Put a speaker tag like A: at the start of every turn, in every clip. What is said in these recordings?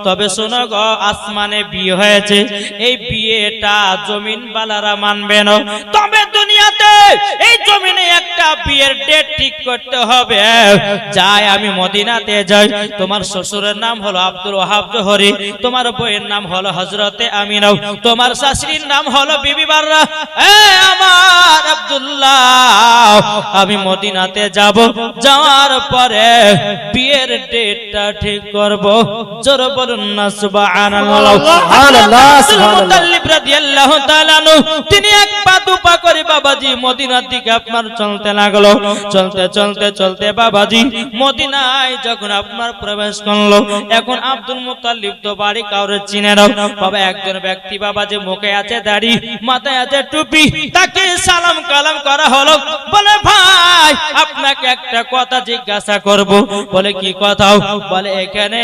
A: তবে শোনো গো, আসমানে বিয়ে হয়েছে, এই বিয়েটা জমিনওয়ালারা মানবে না। তবে দুনিয়াতে এই জমিনে একটা বিয়ের ডেট ঠিক করতে হবে। যাই আমি মদিনাতে যাই, তোমার শ্বশুরের নাম হলো আব্দুল ওয়াহাব জোহরি, তোমার বইয়ের নাম হলো হযরতে আমিনা, তোমার শাশুড়ির নাম হলো বিবি বাররা। আমার আব্দুল্লাহ, আমি মদিনাতে যাব, যাওয়ার পরে বিয়ের ডেটটা ঠিক করব। জোর বলুন না সুবহানাল্লাহ। আব্দুল মুতাল্লিব রাদিয়াল্লাহু তাআলা আনহু তিনি এক পা দুপা করে বাবাজি মদিনার দিকে আপনার চলতে লাগলো। চলতে চলতে চলতে বাবাজি মদিনায় যখন আপনার প্রবেশ করলো, এখন আব্দুল মুতাল্লিব তো বাড়ি কাউরে চিনে না। বাবা একজন ব্যক্তি বাবাজি মুখে আছে দাড়ি, মাথায় আছে টুপি, তাকে সালাম কালাম করা হলো। বলে ভাই আপনাকে একটা কথা জিজ্ঞাসা করব। বলে কি কথা? বলে এখানে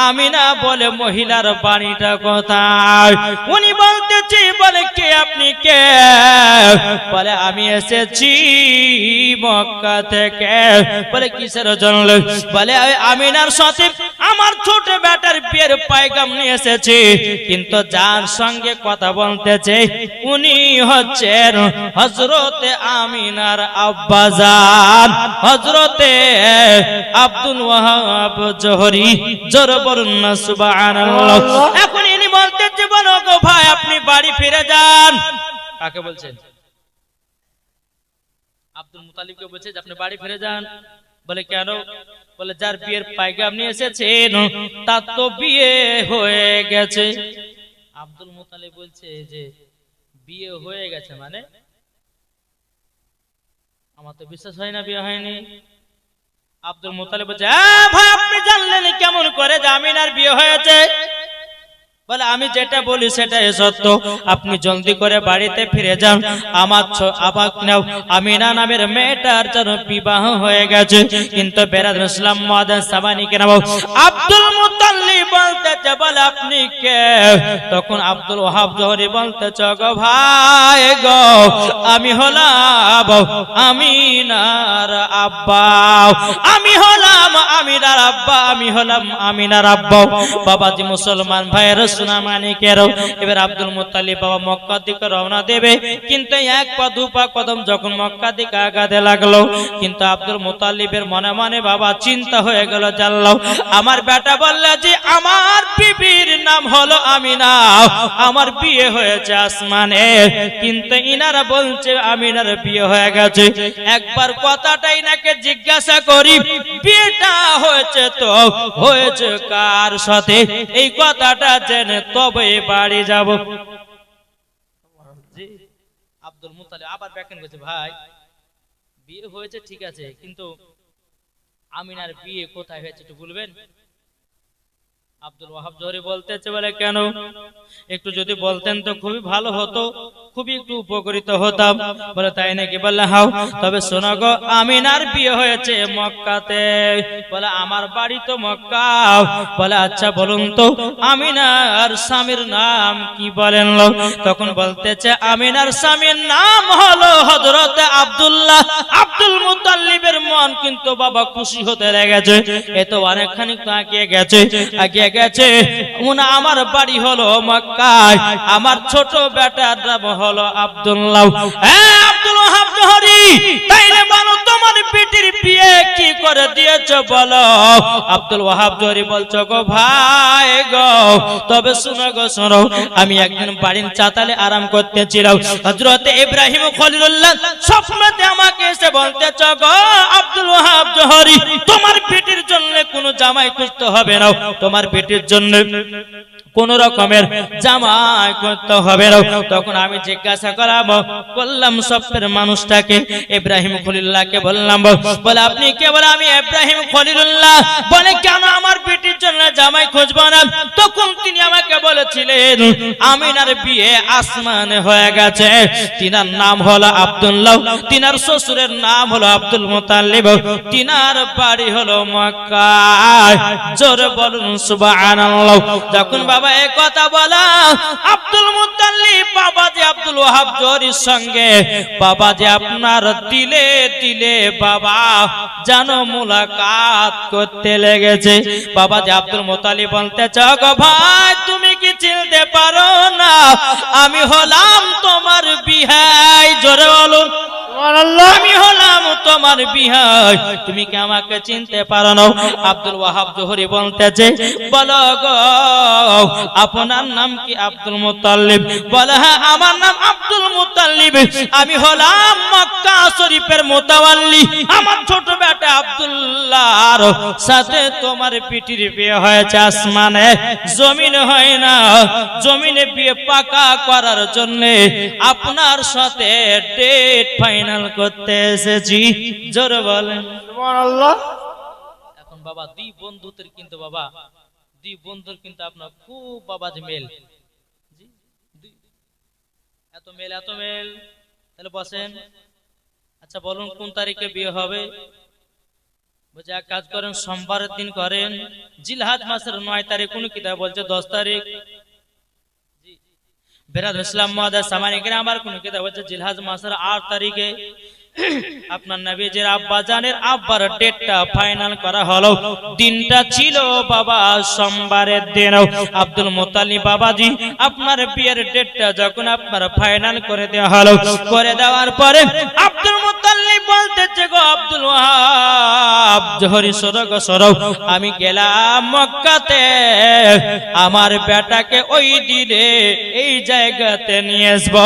A: আমিনা বলে মহিলার বাড়িটা কোথায়? উনি বলতেছি, বলে কে আপনি কে? বলে আমি এসেছি মক্কা থেকে। বলে কিসের জন্য? বলে আমিনার সাথে আমার ছোট বেটার বিয়ের পায়গাম নিয়ে এসেছি, কিন্তু যার সঙ্গে কথা বলতেছে উনি হচ্ছেন হযরতে আমিনার আব্বাজান, হযরতে আব্দুল ওয়াহাব জোহরি। জোর বলুন না সুবহানাল্লাহ। এখন ইনি বলতেছে, বলো গো ভাই আপনি বাড়ি ফিরে যান। কাকে বলছেন? আব্দুল মুতালিবকে বলছে যে আপনি বাড়ি ফিরে যান। বলে কেন? বলে যার বিয়ের পায়গাম নিয়ে এসেছেন তার তো বিয়ে হয়ে গেছে। আব্দুল মুতালিব বলছে যে বিয়ে হয়ে গেছে মানে? আমার তো বিশ্বাস হয় না বিয়ে হয়নি। আব্দুল মুতালিব বলছে ভাই আপনি জানলেন কেমন করে যে আমিনার বিয়ে হয়েছে? বলে আমি যেটা বলি সেটাই সত্য, আপনি জলদি করে বাড়িতে ফিরে যান। আমার আবাক নাও আমিনা নামের মেয়েটার যেন বিবাহ হয়ে গেছে। কিন্তু বেরাদর ইসলাম মুআদ্দিন সাবানি কে নাম আব্দুল মুতাল্লিব বলতেছে, বলে আপনি কে? তখন আব্দুল ওয়াহাব জোহরি বলতেছে, গো ভাই গো আমি হলাম আমিনার আব্বা, আমি হলাম আমিনার আব্বা, আমি হলাম আমিনার আব্বা। বাবাজি মুসলমান ভাইয়ের সুনামানিকেরও এবার আব্দুল মুতালিব বাবা মক্কা দিকে রওনা দেবে, কিন্তু এক পা দু পা কদম যখন মক্কা দিকে আগাতে লাগলো, কিন্তু আব্দুল মুতালিবের মনে মনে বাবা চিন্তা হয়ে গেল, জানলো আমার বেটা বলল যে আমার বিবির নাম হলো আমিনা, আমার বিয়ে হয়েছে আসমানে, কিন্তু ইনারা বলছে আমিনার বিয়ে হয়ে গেছে। একবার কথাটাই নাকি জিজ্ঞাসা করি, বিয়েটা হয়েছে তো হয়েছে কার সাথে? এই কথাটা জেনে তবে বাড়ি যাব। জি আব্দুল মুতালিব আবার ব্যাখ্যান করছে, ভাই বিয়ে হয়েছে ঠিক আছে, কিন্তু আমিনার বিয়ে কোথায় হয়েছে একটু বলবেন? আব্দুল ওয়াহাব জোহরি বলতেছে, বলে কেন? একটু যদি বলতেন তো খুবই ভালো হতো, খুবই একটু উপকৃত হতাম। বলে তাই নাকি? বললে হাও, তবে শোনো গো আমিনার বিয়ে হয়েছে মক্কাতে। বলে আমার বাড়ি তো মক্কা। বলে আচ্ছা বলুন তো আমিনার স্বামীর নাম কি বলেন? তখন বলতেছে আমিনার স্বামীর নাম হলো হযরতে আব্দুল্লাহ। আব্দুল মুতাল্লিবের মন কিন্তু বাবা খুশি হতে লেগেছে, এ তো অনেকখানি আগিয়ে গেছে, আগিয়ে গেছে। আমার বাড়ি হলো মক্কায়, আমার ছোট বেটার নাম হলো আব্দুল্লাহ। আব্দুল ওয়াহাব জোহরি তাইলে বলো তোমার বেটির বিয়ে কি করে দিয়েছো বলো? আব্দুল ওয়াহাব জোহরি বলছো, গো ভাই গো তবে শুনো গো শোনো, আমি একদিন বাড়ির চাতালে আরাম করতেছিলাম, হযরতে ইব্রাহিম খলিলুল্লাহ স্বপ্নতে আমাকে এসে বলতেছো, গো আব্দুল ওয়াহাব জোহরি তোমার বেটির জন্য কোনো জামাই খুঁজতে হবে না, তোমার বেটির জন্য কোন রকমের জামাই করতে হবে না। তখন আমি জিজ্ঞাসা করলাম সবের মানুষটাকে, ইব্রাহিম খলিলুল্লাহকে বললাম, বলে আপনি কে? বলে আমি ইব্রাহিম খলিলুল্লাহ। বলে কেন আমার বেটির জন্য জামাই খুঁজবো না? তখন তিনি আমাকে বলেছিলেন আমিনার বিয়ে আসমানে হয়ে গেছে, তিনার নাম হলো আব্দুল্লাহ, তিনার শ্বশুরের নাম হলো আব্দুল মুতাল্লিব, তিনার বাড়ি হলো মক্কা। জোরে বলুন সুবহানাল্লাহ। যখন বাবা বাবা এই কথা বলা আব্দুল মুত্তালিব বাবাজি আব্দুল ওয়াহাব জোহরীর সঙ্গে বাবাজি আপনার দিলে দিলে বাবা জানো মুলাকাত করতে লেগেছে। বাবাজি আব্দুল মুত্তালিব বলতে চাও ভাই তুমি কি চিনতে পারো না আমি হলাম তোমার বিহাই? জোরে বলো আমি হলাম তোমার বিহাই, তুমি কি আমাকে চিনতে পারো না? আব্দুল ওয়াহাব জোহরী বলতেছে বলো গো আপনার নাম কি? Abdul Muttalib. বলে হ্যাঁ আমার নাম আব্দুল মুত্তালিব, আমি হলাম মক্কা শরীফের মুতাওয়াল্লি। আমার ছোট বেটা আব্দুল্লাহর সাথে তোমার পিটির বিয়ে হয়েছে আসমানে, জমিনে হয় না। জমিনে বিয়ে পাকা করার জন্য আপনার সাথে ডেট ফাইনাল করতে এসেছি। জোরে বলেন সুবহানাল্লাহ। এখন বাবা দুই বন্ধুদের কিন্তু বাবা দুই বন্ধুর কিন্তু আপনার খুব বাবা যে মেল, এত মেল এত মেল। তাহলে বসেন, আচ্ছা বলুন কোন তারিখে বিয়ে হবে? বলছে এক কাজ করেন সোমবারের দিন করেন, জিলহাজ মাসের 9 তারিখ। কোন কিতাব বলছে 10 তারিখ। বেরাদ ইসলাম মুআদ্দাস সামানিকের আবার কোন কিতাব বলছে জিলহাজ মাসের 8 তারিখে। আপনার নবীজির আব্বা জানের আব্বার ডেটটা ফাইনাল করা হলো, দিনটা ছিল বাবা সোমবারের দিন। আব্দুল মুত্তালিব বাবাজি আপনার বিয়ের ডেটটা যখন আপনার ফাইনাল করে দেওয়া হলো, করে দেওয়ার পরে আব্দুল মুত্তালিব বলতেছে গো আব্দুল ওয়াহাব জোহরী সরো গো সরো, আমি গেলাম মক্কাতে আমার বেটাকে ওই দিনে এই জায়গাতে নিয়ে আসবো,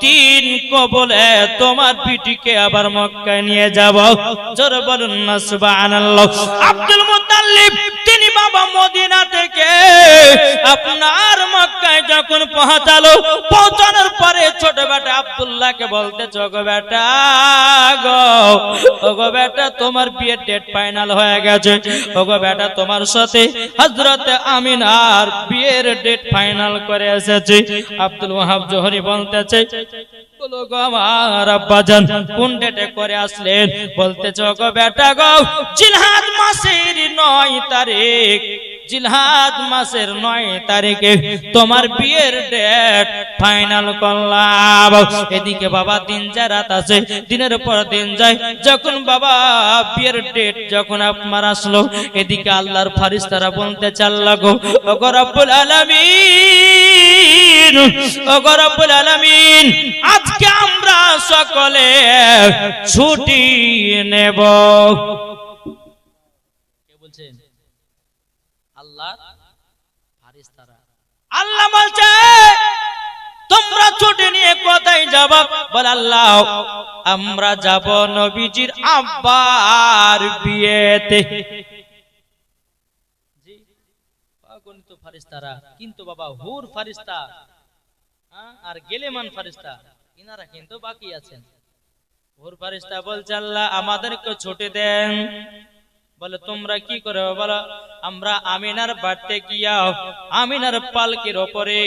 A: 3 কবলে তোমার পিটিকে আবার মক্কায় নিয়ে যাব। জোরে বলুন না সুবহানাল্লাহ। আব্দুল মুত্তালিব তিনি বাবা মদিনা থেকে আপনার মক্কায় যখন পৌঁছালো, পৌঁছানোর পরে ছোট বেটা আব্দুল্লাহকে বলতে গো বেটা গো ওগো বেটা তোমার বিয়ের ডেট ফাইনাল হয়ে গেছে, ওগো বেটা তোমার সাথে হযরত আমিনার বিয়ের ডেট ফাইনাল করে এসেছে। আব্দুল ওয়াহাব জোহরী বলতেছে আমার আব্বাজান কোন ডেটে করে আসলেন? বলতেছে গো বেটা গো জিলহাজ মাসের 9 তারিখ, জিলহাজ মাসের 9 তারিখে তোমার বিয়ের ডেট ফাইনাল করলাম। এদিকে বাবা দিন যায় রাত আছে, দিনের পর দিন যায়, যখন বাবা বিয়ের ডেট যখন আপনার আসলো, এদিকে আল্লাহর ফেরেশতারা বলতে চাল্লা গো ওগো রব্বুল আলামিন, ওগো রব্বুল আলামিন আজকে আমরা সকলে ছুটি নেব। কে বলছেন? আল্লাহ ফেরেশতারা। আল্লাহ বলছে তোমরা ছুটি নিয়ে কোথায় যাবা? বলে আল্লাহ আমরা যাব নবীজির আব্বার বিয়েতে। জি অগণিত ফেরেশতারা, কিন্তু বাবা হুর ফেরেশতা আর গেলেমান ফেরেশতা ইনারা কিন্তু বাকি আছেন। হুর ফেরেশতা বলছে আল্লাহ আমাদেরকে ছুটি দেন। বলে তোমরা কি করবে? বলো আমরা আমিনার বাড়িতে গিয়া আমিনার পালকির উপরে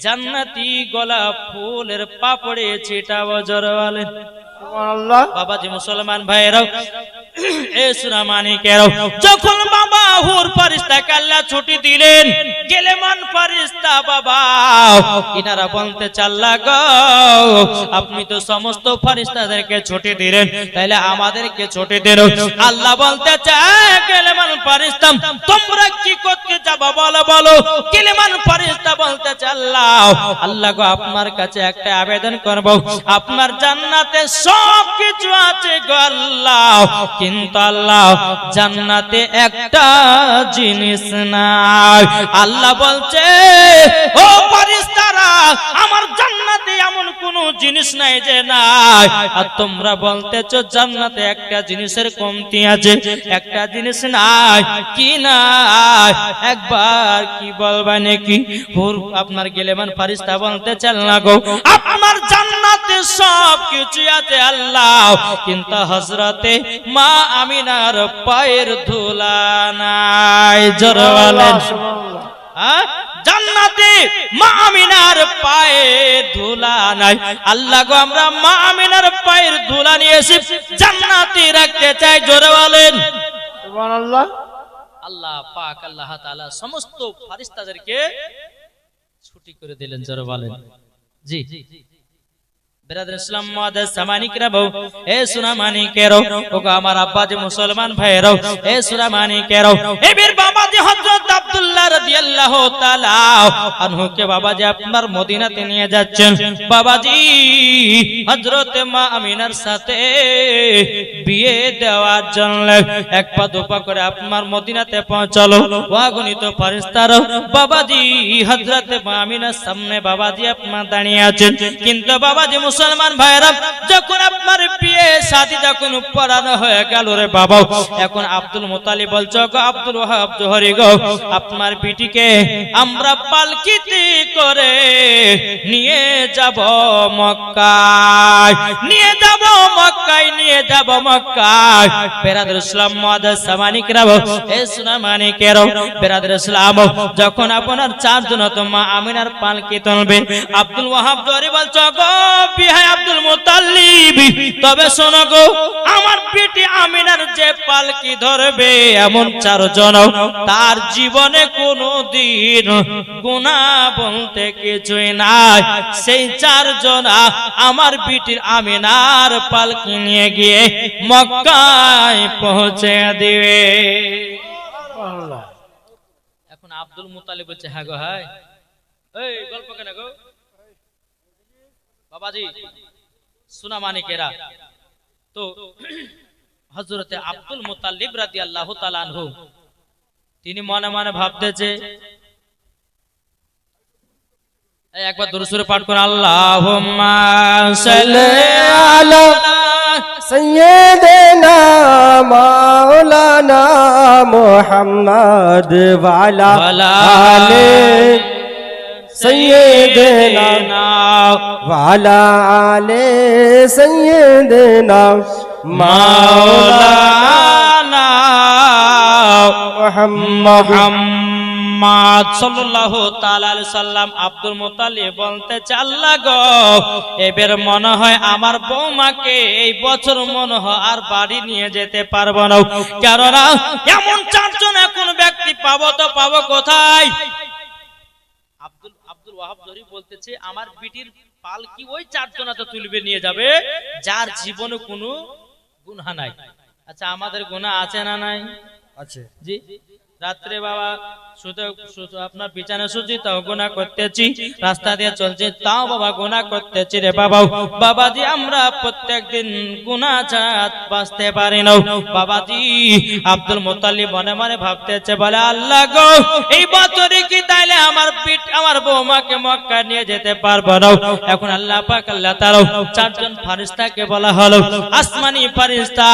A: জান্নাতি গোলাপ ফুলের পাপড়ে ছিটাবো। জোরে বলেন সুবহানাল্লাহ। বাবাজি মুসলমান ভাইরাও এ সুনামানিকেরাও, যখন বাবা হুর ফেরেশতাকে আল্লাহ ছুটি দিলেন, গেলেমান ফেরেশতা বাবা ইনারা বলতে চাল্লা গো আপনি তো সমস্ত ফেরেশতাদেরকে ছুটি দিলেন, তাহলে আমাদেরকে ছুটি দিন। আল্লাহ বলতে চায় গেলেমান ফেরেশতা তোমরা কি করতে যাবা? বলো বলো। গেলেমান ফেরেশতা বলতে চাল্লা আল্লাহ গো আপনার কাছে একটা আবেদন করব, আপনার জান্নাতে সব কিছু আছে গো আল্লাহ, কিন্তু আল্লাহ জান্নাতে একটা জিনিস নাই। আল্লাহ বলছে ও ফেরেশতারা আমার জান্নাতে এমন কোন জিনিস নাই যে নাই, আর তোমরা বলতেছো জান্নাতে একটা জিনিসের কমতি আছে, একটা জিনিস নাই। কি নাই একবার কি বলবা নাকি? হুর আপনার গেলেমান ফেরেশতা বলতে চাল না গো আপনার জান্নাতে সব কিছু আছে আল্লাহ, কিন্তু হযরতে মা আমিনার পায়ের ধুলা নাই। জোরে বলেন সুবহানাল্লাহ। জান্নাতে মা আমিনার পায়ের ধুলা নাই। আল্লাহ গো আমরা মা আমিনার পায়ের ধুলা নিয়ে এসে জান্নাতে রাখতে চাই। জোরে বলেন সুবহানাল্লাহ। আল্লাহ পাক আল্লাহ তাআলা সমস্ত ফেরেশতাদেরকে ছুটি করে দিলেন। জোরে বলেন জি। বিরাদর ইসলাম মুআদ্দাস সামানিকরাও, এ সুনামানিকেরও, ওগো আমার আব্বাজি মুসলমান ভাইয়েরাও, এ সুনামানিকেরও, এ বীর বাবাজি হযরত আব্দুল্লাহ রাদিয়াল্লাহু তাআলা আনহুকে বাবাজি আপনার মদিনাতে নিয়ে যাচ্ছেন। বাবাজি হযরত মা আমিনার সাথে বিয়ে দেওয়ার জন্য এক পা দুপা করে আপনার মদিনাতে পৌঁছালো। ওয়াগণিত ফেরেশতারা বাবাজি হযরত মা আমিনার সামনে বাবাজি আপনার দাঁড়িয়ে আছেন। কিন্তু বাবাজি মুসলমান ভাইরা, যখন আপনার বিয়ে শাদী যখন পড়ানো হয়ে গেল রে বাবা, এখন আব্দুল মুত্তালিব বলছো গো আব্দুল ওয়াহাব জোহরি গো, আপনার বিটিকে আমরা পালকিতে করে নিয়ে যাব মক্কায়, নিয়ে যাব মক্কায়, নিয়ে যাব মক্কায়। বিরাদর ইসলাম মুআদ্দাস সামানিকরাও, এ সুনামানিকেরাও, বিরাদর ইসলাম যখন আপনার চারজন মা আমিনার পালকি তুলবে, আব্দুল ওয়াহাব জোহরি বলছো গো বিহাই আব্দুল মুত্তালিব, তবে শোনো গো, আমার বিটি আমিনার যে পালকি ধরবে এমন চারজন, তার জীবনে কোনোদিন গুনাহ বলতে কিছুই নাই। সেই চারজন আমার বিটির আমিনার পালকি নিয়ে গিয়ে মক্কায় পৌঁছে দিবে। এখন আব্দুল মুত্তালিব বলছে হ্যাঁ গো, হ্যাঁ এই গল্প কেন গো বাবাজি সুনামানিকেরা। তো হযরতে আব্দুল মুত্তালিব রাদিয়াল্লাহু তাআলা আনহু তিনি মনে মনে ভাবতেছে, একবার দুরূদ শরীফ পাঠ করুন, আল্লাহুম্মা সাল্লি আলা
B: সাইয়্যিদিনা মাওলানা মুহাম্মদ ওয়া আলা আলি সাইয়্যিদিনা ওয়া আলা আলি সাইয়্যিদিনা মাওলানা মুহাম্মদ সাল্লাল্লাহু তাআলা আলাইহি সাল্লাম। আব্দুল মুত্তালিব বলতেছে, আল্লাহ গো, এবার মনে হয় আমার বৌমাকে এই বছর মনে হয় আর বাড়ি নিয়ে যেতে পারবো না, কেননা এমন চারজন এখন ব্যক্তি পাবো তো পাবো কোথায়? আব্দুল ওয়াহাব জোহরি বলতেছে, আমার বিটির পালকি ওই চারজনাতে তুলবে নিয়ে যাবে যার জীবনে কোনো গুনাহ নাই। আচ্ছা আমাদের গুনাহ আছে না নাই? আছে জি। রাত্রে বাবা শুধু আপনার বিছানা শুছি তাও গুনাহ করতেছি, রাস্তা দিয়ে চলছি তাও বাবা গুনাহ করতেছি রে বাবা। বাবাজি আমরা প্রত্যেকদিন গুনাহ ছাড়া বাঁচতে পারি না বাবাজি। আব্দুল মুত্তালিব মনে মনে ভাবতেছে, বলে আল্লাহ গো, এই বছরে কি তাইলে আমার বৌমাকে মক্কা নিয়ে যেতে পারবো না? এখন আল্লাহ পাক আল্লাহ তাআলা চারজন ফেরেশতাকে বলা হলো, আসমানি ফেরেশতা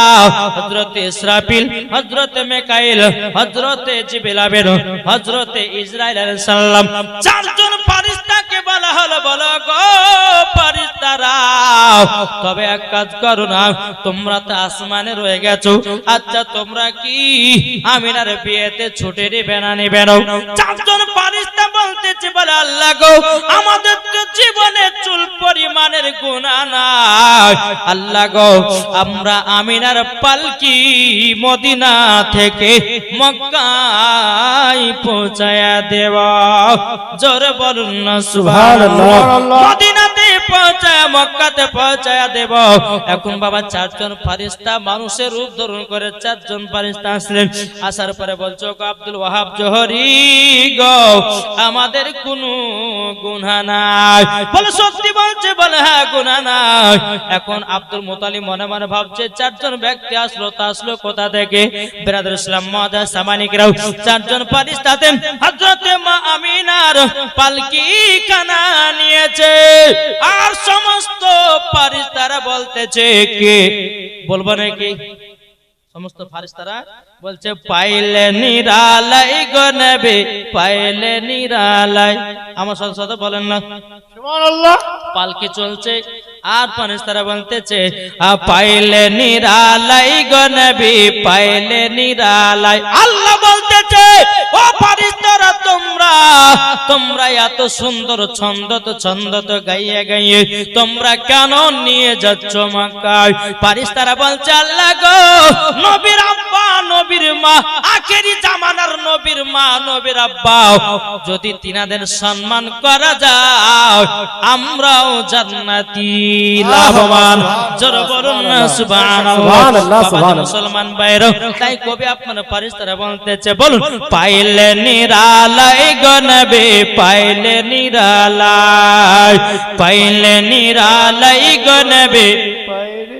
B: হযরত ইসরাফিল, হযরত মিকাইল, হযরত জিবরাইল, হযরত ইসরাইল আলাইহিস সালাম, চারজন ফেরেশতাকে বলা হলো, বলো গো ফেরেশতারা, তবে এক কাজ করো না, তোমরা তো আসমানে রয়ে গেছো, আচ্ছা তোমরা কি আমিনার বিয়েতে ছুটি নেবে না নেবে না? চারজন ফেরেশতা বলতেছে, বলে আল্লাহ গো, আমাদের তো জীবনে চুল পরিমাণের গুনাহ নাই, আল্লাহ গো, আমরা আমিনার পালকি মদিনা থেকে মক্কায় পৌঁছায়া দেব। জোরে বলুন না সুবহানাল্লাহ। মদিনাতে পৌঁছায়া মক্কাতে পৌঁছায়া দেব। এখন বাবা চারজন ফেরেশতা মানুষের রূপ ধারণ করে চারজন ফেরেশতা আসলেন। আসার পরে বলছো গো আব্দুল ওয়াহাব জোহরি গো, আমাদের কোনো গুনাহ নাই। বলে সত্যি বলছে? বলে হ্যাঁ গুনাহ নাই। এখন আব্দুল মুত্তালিব মনে মনে ভাবছে, চারজন ব্যক্তি আসলো, তা আসলো কোথা থেকে? বিরাদর ইসলাম মুআদ্দাস সামানিকরাও, চারজন ফেরেশতাতে হযরত মা আমিনার পালকি খানা নিয়েছে, আর সমস্ত ফেরেশতারা বলতেছে, কে বলবো নাকি? সমস্ত ফেরেশতারা বলছে, পাইলে নিরালাই গো নবী, পাইলে নিরালাই। আমার সাথে সাথে বলেন না সুবহানাল্লাহ। পালকি চলছে আর ফেরেশতারা বলতেছে, পাইলে নিরালাই গো নবী, পাইলে নিরালাই। আল্লাহ বলতেছে, ও ফেরেশতারা তোমরা
A: তোমরা এত সুন্দর ছন্দ তো গাইয়ে গাইয়ে তোমরা কেন নিয়ে যাচ্ছ মক্কায়? ফারিস্তারা বলছে আল্লাহ গো, নবীর আব্বা নবীর মা, আখেরি জামানার নবীর মা নবীর আব্বা যদি তিনাদের সম্মান করা যায় আমরাও জান্নাতি লাভবান। জোরে বলুন না সুবহানাল্লাহ। মুসলমান ভাইরা, তাই কবি আপনার ফারিস্তারা বলতেছে, বলুন পাইলে নিরালাই গো নবী, পাইলে নিরালাই, পাইলে নিরালাই গো নবী,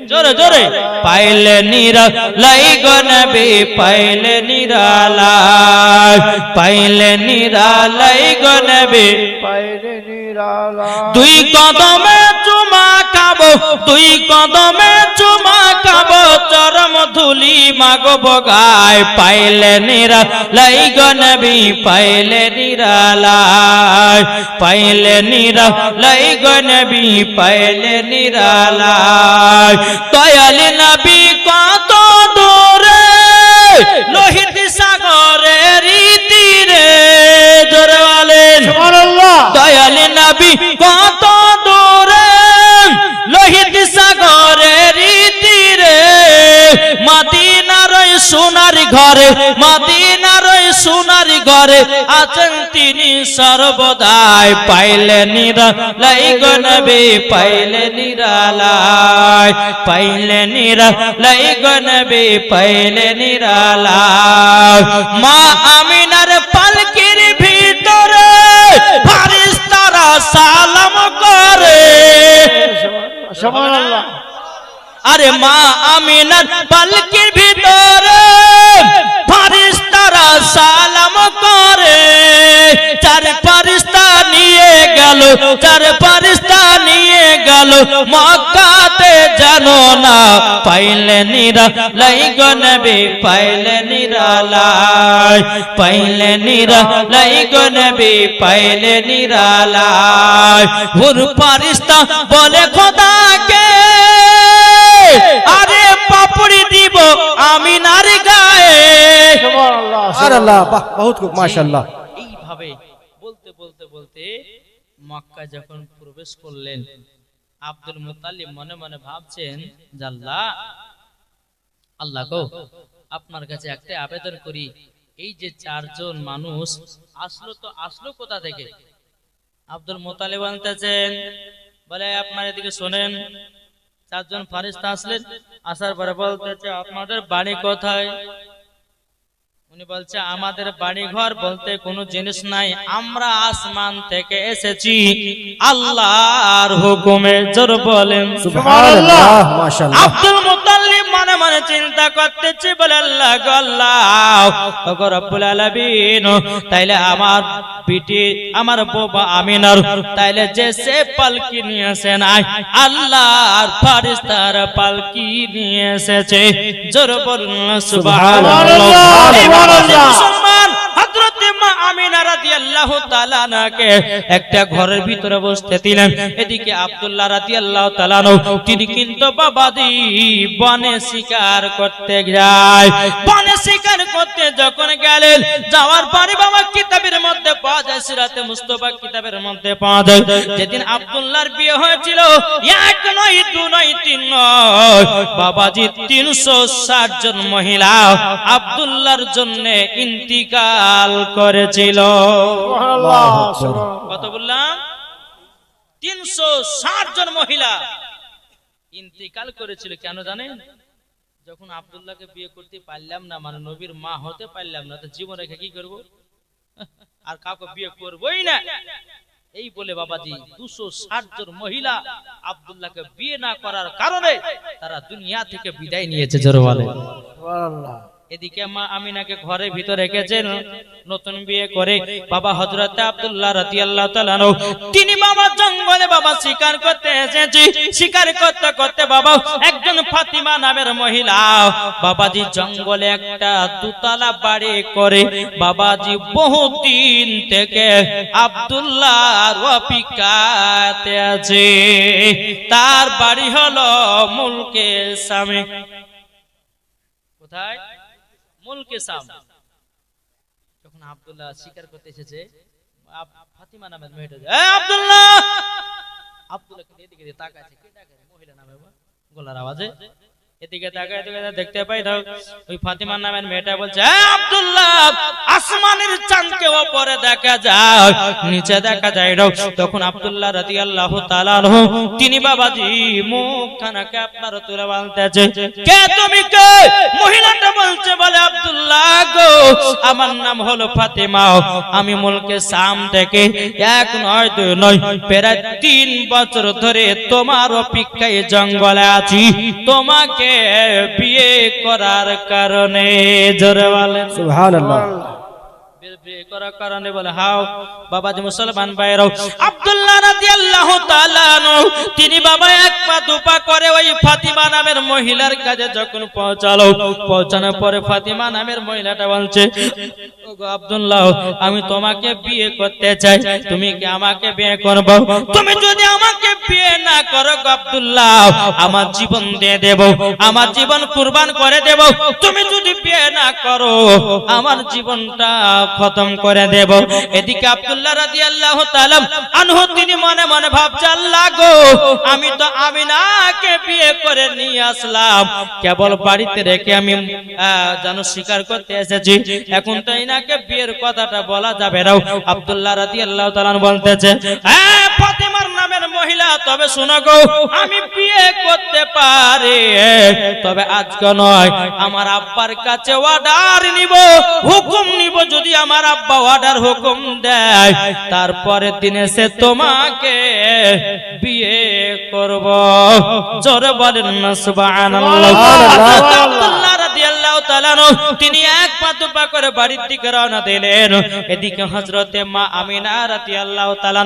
A: জোরে জোরে, পাইলে নিরালাই গো নবী, পাইলে নিরালাই, পাইলে নিরালাই গো নবী, পাইলে নিরালাই। দুই কদমে চুমা খাবো, দুই কদমে চুমা খাবো, চরম ধুলি মাগো বগায়, পাইলে নিরালাই গো নবী, পাইলে নিরালাই, পাইলে নিরালাই গো নবী, পাইলে নিরালাই। দয়ালি নবী কত দূরে, লোহিত সাগরের তীরে, জোরে বলেন সুবহানাল্লাহ। দয়ালি নবী কত দূরে, লোহিত সাগরের তীরে, মদিনার সোনার ঘরে, মদিনার সোনার ঘরে আছেন তিনি সর্বদাই, পাইলে নিরালাই গো নবী, পাইলে নিরালাই, পাইলে নিরালাই গো নবী, পাইলে নিরালাই। মা আমিনার পালকির ভিতরে ফারিস্তারা সালাম করে, সুবহানাল্লাহ। আরে মা আমিনার পালকির ভিতরে ফারিস্তারা সালাম করে, চার ফারিস্তা নিয়ে গেল, চার ফারিস্তা নিয়ে গেল মক্কাতে জানো না, পাইলে নিরালাই গো নবী, পাইলে নিরালাই, পাইলে নিরালাই গো নবী, পাইলে নিরালাই। হুর ফারিস্তা বলে খোদাকে, আরে পাপড়ি দিব আমিনার গায়ে, সুবহানাল্লাহ সুবহানাল্লাহ, বাহ বহুত খুব মাশাআল্লাহ। এইভাবে বলতে বলতে বলতে মক্কা যখন প্রবেশ করলেন, আব্দুল মুত্তালিব মনে মনে ভাবছেন, আল্লাহ আল্লাহ গো, আপনার কাছে একটা আবেদন করি, এই যে চারজন মানুষ আসলো তো আসলো কোথা থেকে? আব্দুল মুত্তালিব বলতেছেন, বলে আপনার এদিকে শোনেন, চারজন ফারিস্তা আসলেন, আসার পরে বলতেছে আপনাদের বাড়ি কোথায়? উনি বলছে আমাদের বাড়ি ঘর বলতে কোনো জিনিস নাই, আমরা আসমান থেকে এসেছি আল্লাহর হুকুমে। জোরে বলেন সুবহানাল্লাহ মাশাআল্লাহ। আব্দুল মুত্তালিব মনে মনে চিন্তা করতেছে, বলে আল্লাহ গো আল্লাহ ওগো রব্বুল আলামিন, তাইলে আমার পিটি আমার বাবা আমিনার তাইলে যে সে পালকি নিয়ে আসে নাই, আল্লাহর ফারিস্তার পালকি নিয়ে এসেছে। জোরে বলুন সুবহানাল্লাহ। মুসলমান হযরত মা আমিনা রাদিয়াল্লাহু তাআলা আনহাকে একটা ঘরের ভিতরে বসতে দিলেন, এদিকে আব্দুল্লাহ রাদিয়াল্লাহু তাআলা তিনি কিন্তু বাবাজি বনে শিকার করতে যায়। বনে শিকার করতে যখন গেলেন, যাওয়ার পরে বাবা কিতাবের মধ্যে পাওয়া যায়, সিরাতে মুস্তাফা কিতাবের মধ্যে পাওয়া যায়, যেদিন আব্দুল্লাহর বিয়ে হয়েছিল, এক নয় দুই নয় তিন নয় বাবাজি 360 জন মহিলা আব্দুল্লাহর জন্য ইন্তিকাল করেছিল। কত বললাম? 360 জন মহিলা ইন্তিকাল করেছিল। কেন জানেন? যখন আব্দুল্লাহকে বিয়ে করতে পারলাম না, মানে নবীর মা হতে পারলাম না, তো জীবন রেখে কি করব? আর কাউকে বিয়ে করবই না, এই বলে বাবাজি 260 জন মহিলা আব্দুল্লাহকে বিয়ে না করার কারণে তারা দুনিয়া থেকে বিদায় নিয়েছে। জোরে বলে সুবহানাল্লাহ। এদিকে মা আমিনাকে ঘরের ভিতরে রেখেছেন, নতুন বিয়ে করে বাবা হযরত আব্দুল্লাহ রাদিয়াল্লাহু তাআলা তিনি বাবা জঙ্গলে বাবা শিকার করতে এসেছে। শিকার করতে করতে বাবা একজন ফাতিমা নামের মহিলা বাবাজি জঙ্গলে একটা দুতলা বাড়ি করে বাবাজি বহুদিন থেকে আব্দুল্লাহর অপেক্ষাতে আছে। তার বাড়ি হলো মুলকে শামে। কোথায়? মুলকে শাম। যখন আব্দুল্লাহ শিকার করতে এসেছে, ফাতিমা নামের মেয়েটা, এই আব্দুল্লাহ, আব্দুল্লাহ এদিকে তাকাচ্ছে, কে ডাকে? মহিলা নামে গলার আওয়াজে এদিকে তাকায়, দেখতে পাই দাও ওই ফাতিমা নামের মেয়েটা বলছে, এই আব্দুল্লাহ, আসমানের চাঁদকে উপরে দেখা যায়, নিচে দেখা যায় না। তখন আব্দুল্লাহ রাদিয়াল্লাহু তাআলা আনহু তিনি বাবাজি মুখখানাকে আপনার তুলে বলতেছে, কে তুমি কে? মহিলাটা বলছে, বলে আব্দুল্লাহ গো, আমার নাম হলো ফাতিমা, আমি মুলকে শাম থেকে এক নয় দুই নয় প্রায় 3 বছর ধরে তোমার অপেক্ষায় জঙ্গলে আছি, তোমাকে বিয়ে করার কারণে। জোরে বলেন
C: সুবহানাল্লাহ।
A: বিয়ে করার কারণে বলে, হাও বাবাজি মুসলমান ভাইরাও, আব্দুল্লাহ রাদিয়াল্লাহু তাআলা আনহু তিনি বাবা এক পা দুপা করে ওই ফাতিমা নামের মহিলার কাছে যখন পৌঁছানোর পরে ফাতিমা নামের মহিলাটা বলছে, ওগো আব্দুল্লাহ, আমি তোমাকে বিয়ে করতে চাই, তুমি কি আমাকে বিয়ে করবে? তুমি যদি আমাকে বিয়ে না করো গো আব্দুল্লাহ, আমার জীবন দিয়ে দেব, আমার জীবন কুরবান করে দেব। তুমি যদি বিয়ে না করো আমার জীবনটা খতম করে দেব। এদিকে আব্দুল্লাহ রাদিয়াল্লাহু তাআলা আনহু তিনি মনে মনে ভাবছে, আল্লাহ গো, আমি তো আমিনাকে বিয়ে করে নিয়ে আসলাম, কেবল বাড়িতে রেখে আমি জানো শিকার করতে এসেছি, এখন তো ইনাকে বিয়ের কথাটা বলা যাবে না। আব্দুল্লাহ রাদিয়াল্লাহু তাআলা বলতেছে, হ্যাঁ ফাতিমার নামের মহিলা, তবে শোনো গো, আমি বিয়ে করতে পারি, তবে আজকে নয়, আমার আব্বার কাছে অর্ডার নিব, হুকুম নিব, যদি আমার আব্বা অর্ডার হুকুম দেয় তারপরে দিনে সে তোমাকে বিয়ে করব। জোরে বলেন না সুবহানাল্লাহ। আব্দুল্লাহ রাদিয়াল্লাহু তাআলা তিনি এক পা দুপা করে বাড়ির দিকে রওনা দিলেন। এদিকে হযরতে মা আমিনা রাদিয়াল্লাহু তাআলা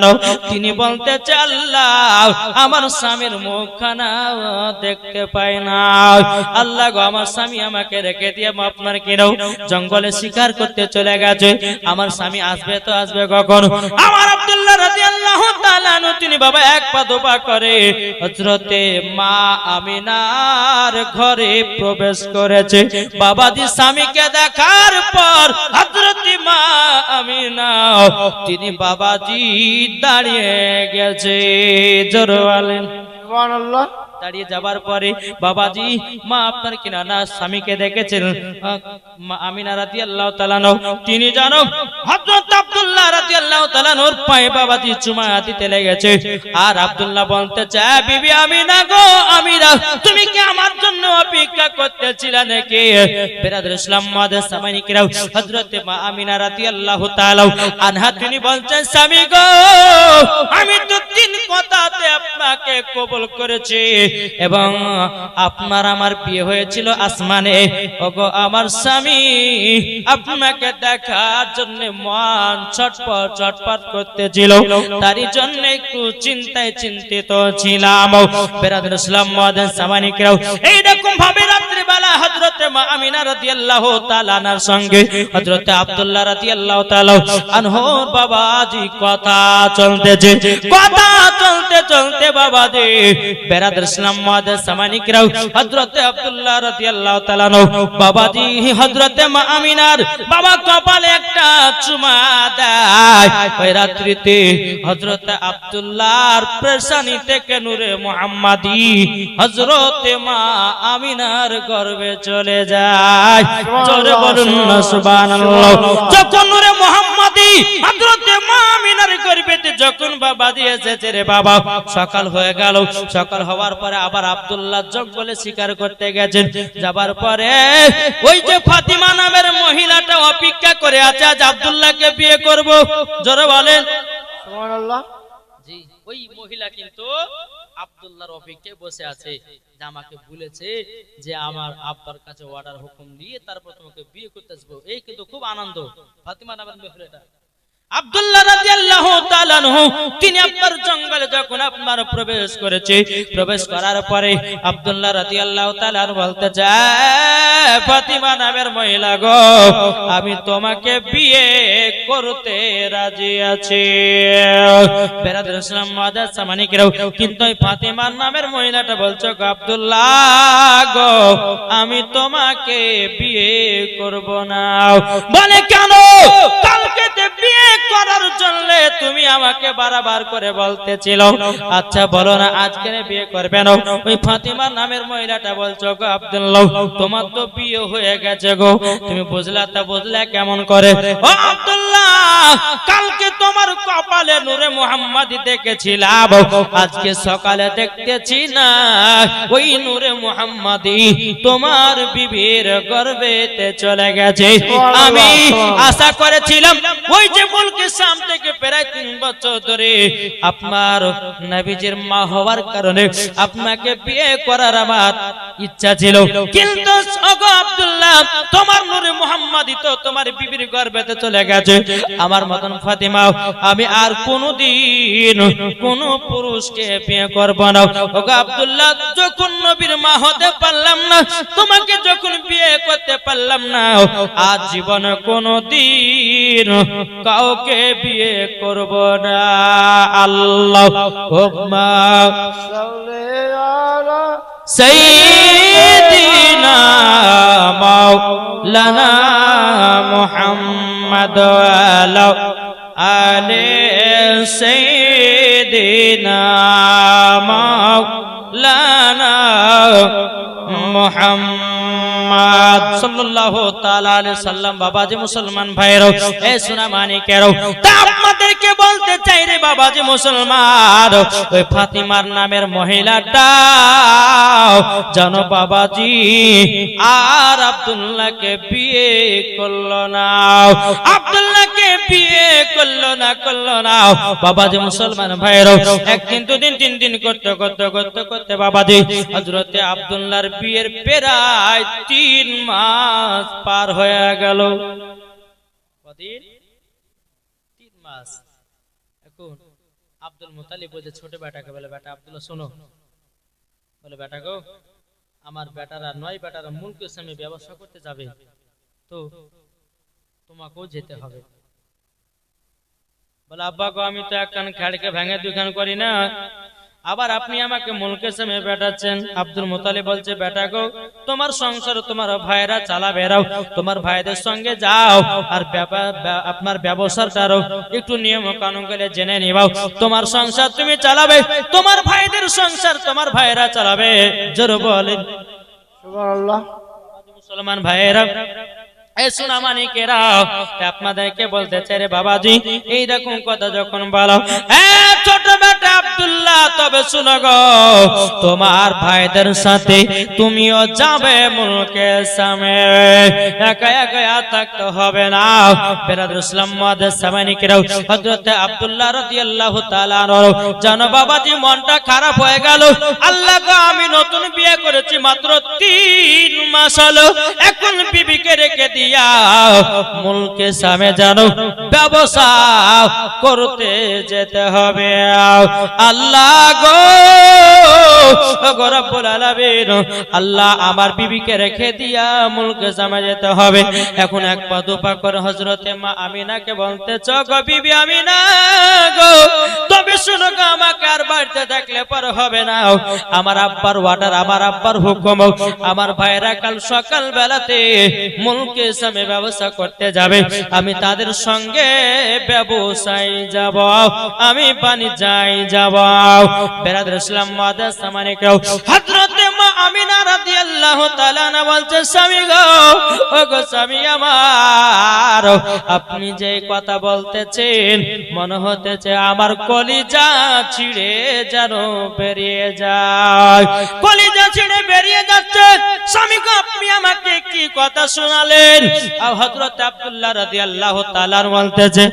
A: তিনি বলতেছে, আল্লাহ, আমার স্বামীর মুখখানা দেখতে পাই না, আল্লাহ গো, আমার স্বামী আমাকে রেখে দিয়ে আপনার কিনাও জঙ্গলে শিকার করতে চলে গেছে, আমার স্বামী আসবে তো আসবে কখন? আমার আব্দুল্লাহ রাদিয়াল্লাহু তাআলা তিনি বাবা এক পা দুপা করে হযরতে মা আমিনার ঘরে প্রবেশ করেছে। বাবাজি স্বামীকে দেখার পর হযরতে মা আমিনা তিনি বাবাজি দাঁড়িয়ে গেছে। জোরে বলেন
C: সুবহানাল্লাহ।
A: দাঁড়িয়ে যাবার পরে বাবাজি মা আপনার কিনা না স্বামীকে দেখেছেন, মা আমিনা রাদিয়াল্লাহু তাআলা তিনি জানো হযরত আব্দুল্লাহ রাদিয়াল্লাহু তাআলা ওর পায়ে বাবাজি চুমা দিতে লেগেছে। আর আব্দুল্লাহ বলতে চায়, বিবি আমিনা গো, আমিনা, তুমি কি আমার জন্য অপেক্ষা করতেছিলে নাকি? বিরাদর ইসলাম মাদের সামানি কিরাও হযরত মা আমিনা রাদিয়াল্লাহু তাআলা আনহা তিনি বলছেন, স্বামী গো, আমি তো 3 কথাতে আপনাকে কবুল করেছি এবং আপনার আমার বিয়ে হয়েছিল আসমানে। ওগো আমার স্বামী, আপনাকে দেখার জন্য মন ছটপট ছটপট করতেছিল, তারই জন্য একটু চিন্তায় চিন্তিত ছিলাম। বিরাদর ইসলাম মাদের সামানি কিরাও এইরকম ভাবে রাত্রি বেলা হযরত মা আমিনা রাদিয়াল্লাহু তাআলা আনহার সঙ্গে হযরত আব্দুল্লাহ রাদিয়াল্লাহু তাআলা আনহুর বাবাজি কথা চলতেছে। কথা চলতে চলতে বাবাজি বিরাদর ইসলাম মাদের সামানি কিরাও হযরত আব্দুল্লাহ রাদিয়াল্লাহু তাআলা বাবাজি হযরত মা আমিনার বাবা কপালে একটা চুমা দেয়। ওই রাত্রিতে হযরত আব্দুল্লাহর পেশানি থেকে নূরে মুহাম্মাদি হযরত মা আমিনার গর্ভে চলে যায়। জোরে বলুন না সুবহানাল্লাহ। যখন নূরে মুহাম্মাদি হযরত মা আমিনার গর্ভেতে যখন বাবাজি এসেছে রে বাবা, সকাল হয়ে গেল। সকাল হওয়ার পরে আবার আব্দুল্লাহ জঙ্গলে শিকার করতে গেছেন। যাবার পরে ওই যে ফাতিমা নামের মহিলাটা অপেক্ষা করে আছে, আজ আব্দুল্লাহকে বিয়ে করব। জোরে বলেন
C: সুবহানাল্লাহ।
A: জি, ওই মহিলা কিন্তু আব্দুল্লাহর অপেক্ষায় বসে আছে, যে আমাকে বলেছে যে আমার আব্বার কাছে অর্ডার হুকুম নিয়ে তারপর তোমাকে বিয়ে করতে আসবো। এই কিন্তু খুব আনন্দ ফাতিমা নামের মহিলাটা। আব্দুল্লাহ রাদিয়াল্লাহু তাআলা তাআলা আনহু তিনি আপনার জঙ্গলে যখন আপনার প্রবেশ করেছে, প্রবেশ করার পরে আব্দুল্লাহ রাদিয়াল্লাহু তাআলা বলতে যায়, ফাতিমা নামের মহিলা গো, আমি তোমাকে বিয়ে করতে রাজি আছি। বেরাদুল ইসলাম মুআজ্জাজ সামানিকেরাও, কিন্তু ওই ফাতিমা নামের মহিলাটা বলছো গো আব্দুল্লাহ গো, আমি তোমাকে বিয়ে করব না। বলে কেন? কালকে বিয়ে করার জন্য তুমি আমাকে বারবার করে বলতেছিল, আচ্ছা বলো না আজকে বিয়ে করবে না? ওই ফাতিমা নামের মহিলাটা বলছো গো আব্দুল্লাহ, তোমার তো বিয়ে হয়ে গেছে গো, তুমি বুঝলা তা বুঝলা কেমন করে? ও আব্দুল্লাহ, কালকে তোমার কপালে নূরে মুহাম্মাদি দেখেছিলাম, আজকে সকালে দেখতেছি না ওই নূরে মুহাম্মাদি তোমার বিবির গর্ভেতে চলে গেছে। আমি আশা করেছিলাম ওই যে মুলকে শাম থেকে প্রায় 3 বছর ধরে আপনার নবীজির মা হওয়ার কারণে আপনাকে বিয়ে করার আমার ইচ্ছা ছিল, কিন্তু ওগো আব্দুল্লাহ, তোমার নূরে মুহাম্মাদি তো তোমার বিবির গর্ভেতে চলে গেছে। আমার মতন ফাতিমা আমি আর কোনদিন কোন পুরুষকে বিয়ে করব না। ওগো আব্দুল্লাহ, যখন নবীর মা হতে পারলাম না, তোমাকে যখন বিয়ে করতে পারলাম না, আজ জীবনে কোনদিন কাউকে বিয়ে করব না। আল্লাহুম্মা
C: সাল্লি আলা
A: সাইয়্যিদিনা মাওলানা মুহাম্মদ ওয়া আলা আলি সাইয়্যিদিনা মাওলানা মুহাম্মদ সাল্লাল্লাহু তাআলা আলাইহি সাল্লাম। বাবাজি মুসলমান ভাইরাও, এ সোনা মানিকেরাও, তা আপনাদেরকে বলতে চাই রে বাবাজি মুসলমান, ওই ফাতিমার নামের মহিলাটা জানো বাবাজি আর আব্দুল্লাহকে বিয়ে করলো না, আব্দুল্লাহকে বিয়ে করলো না। বাবাজি মুসলমান ভাইরাও, একদিন দুদিন 3 দিন করতে করতে করতে করতে বাবাজি হযরতে আব্দুল্লাহর বিয়ের প্রায় 3 মাস পার হয়ে গেল। কদিন? 3 মাস। এখন আব্দুল মুতালিব বলে ছোট বেটাকে বলে, বেটা আব্দুল্লাহ শোনো, বলে বেটা গো, আমার বেটারা 9 বেটারা মুলকে সামনে ব্যবসা করতে যাবে, তো তোমাকেও যেতে হবে। বলে আব্বা গো, আমি তো এক কান খেড়কে ভেঙে 2 কান করি না, আবার আপনি আমাকে মুলকে সামনে পাঠাচ্ছেন। আব্দুল মুতালিব বলছে, বেটা গো, তোমার সংসার তোমার ভাইরা চালাবে, রাও তোমার ভাইদের সঙ্গে যাও, আর আপনার ব্যবসাটারও একটু নিয়ম কানুন করে জেনে নিবাও। তোমার সংসার তুমি চালাবে, তোমার ভাইদের সংসার তোমার ভাইরা চালাবে। জোরে বলেন
C: সুবহানাল্লাহ।
A: মুসলমান ভাইরা, এই সোনা মানিকেরা, আপনাদেরকে বলতে চাই রে বাবাজি, এইরকম কথা যখন বলো, ছোট বেটা আব্দুল্লাহ, তবে শুনো গো, তোমার ভাইদের সাথে তুমিও যাবে মুলকে সামে, একা একা থাকতে হবে না। বেরাদুল ইসলাম মুআজ্জাজ সামানিকেরা, হযরত আব্দুল্লাহ রাদিয়াল্লাহু তাআলা আনহু জানো বাবাজি মনটা খারাপ হয়ে গেল। আল্লাহ গো, আমি নতুন বিয়ে করেছি, মাত্র 3 মাস হলো, এখন বিবিকে রেখে দিয়া মুলকে সামে জানো ব্যবসা করতে যেতে হবে। আল্লাহ গো, রব্বুল আলামিন, আল্লাহ আমার বিবিকে রেখে দিয়া মুলকে সামে যেতে হবে। এখন 1 পা 2 পা করে হযরতে মা আমিনাকে বলতেছ, গো বিবি আমিনা গো, তবে শুনো গো, আমাকে আর বাড়িতে থাকলে পর হবে না, আমার আব্বার ওয়াটার, আমার আব্বার হুকুম, আমার ভাইরা কাল সকাল বেলাতে মুলকে সামে ব্যবসা করতে যাবে, আমি তাদের সঙ্গে ব্যবসায় যাব, আমি বাণিজ্যে যাব। বেরাদুল ইসলাম মুআজ্জাজ সামানিকেরাও, হযরতে মা আমিনা রাদিয়াল্লাহু তাআলা না বলছে, স্বামী গো, ও গো স্বামী আমার, আপনি যে কথা বলতেছেন মনে হতেছে আমার কলিজা ছিঁড়ে যেন বেরিয়ে যায়, কলিজা ছিঁড়ে বেরিয়ে যাচ্ছে। স্বামী গো, আপনি আমাকে কি কথা শোনালেন? হযরত আব্দুল্লাহ রাদিয়াল্লাহু তাআলা বলতেছে,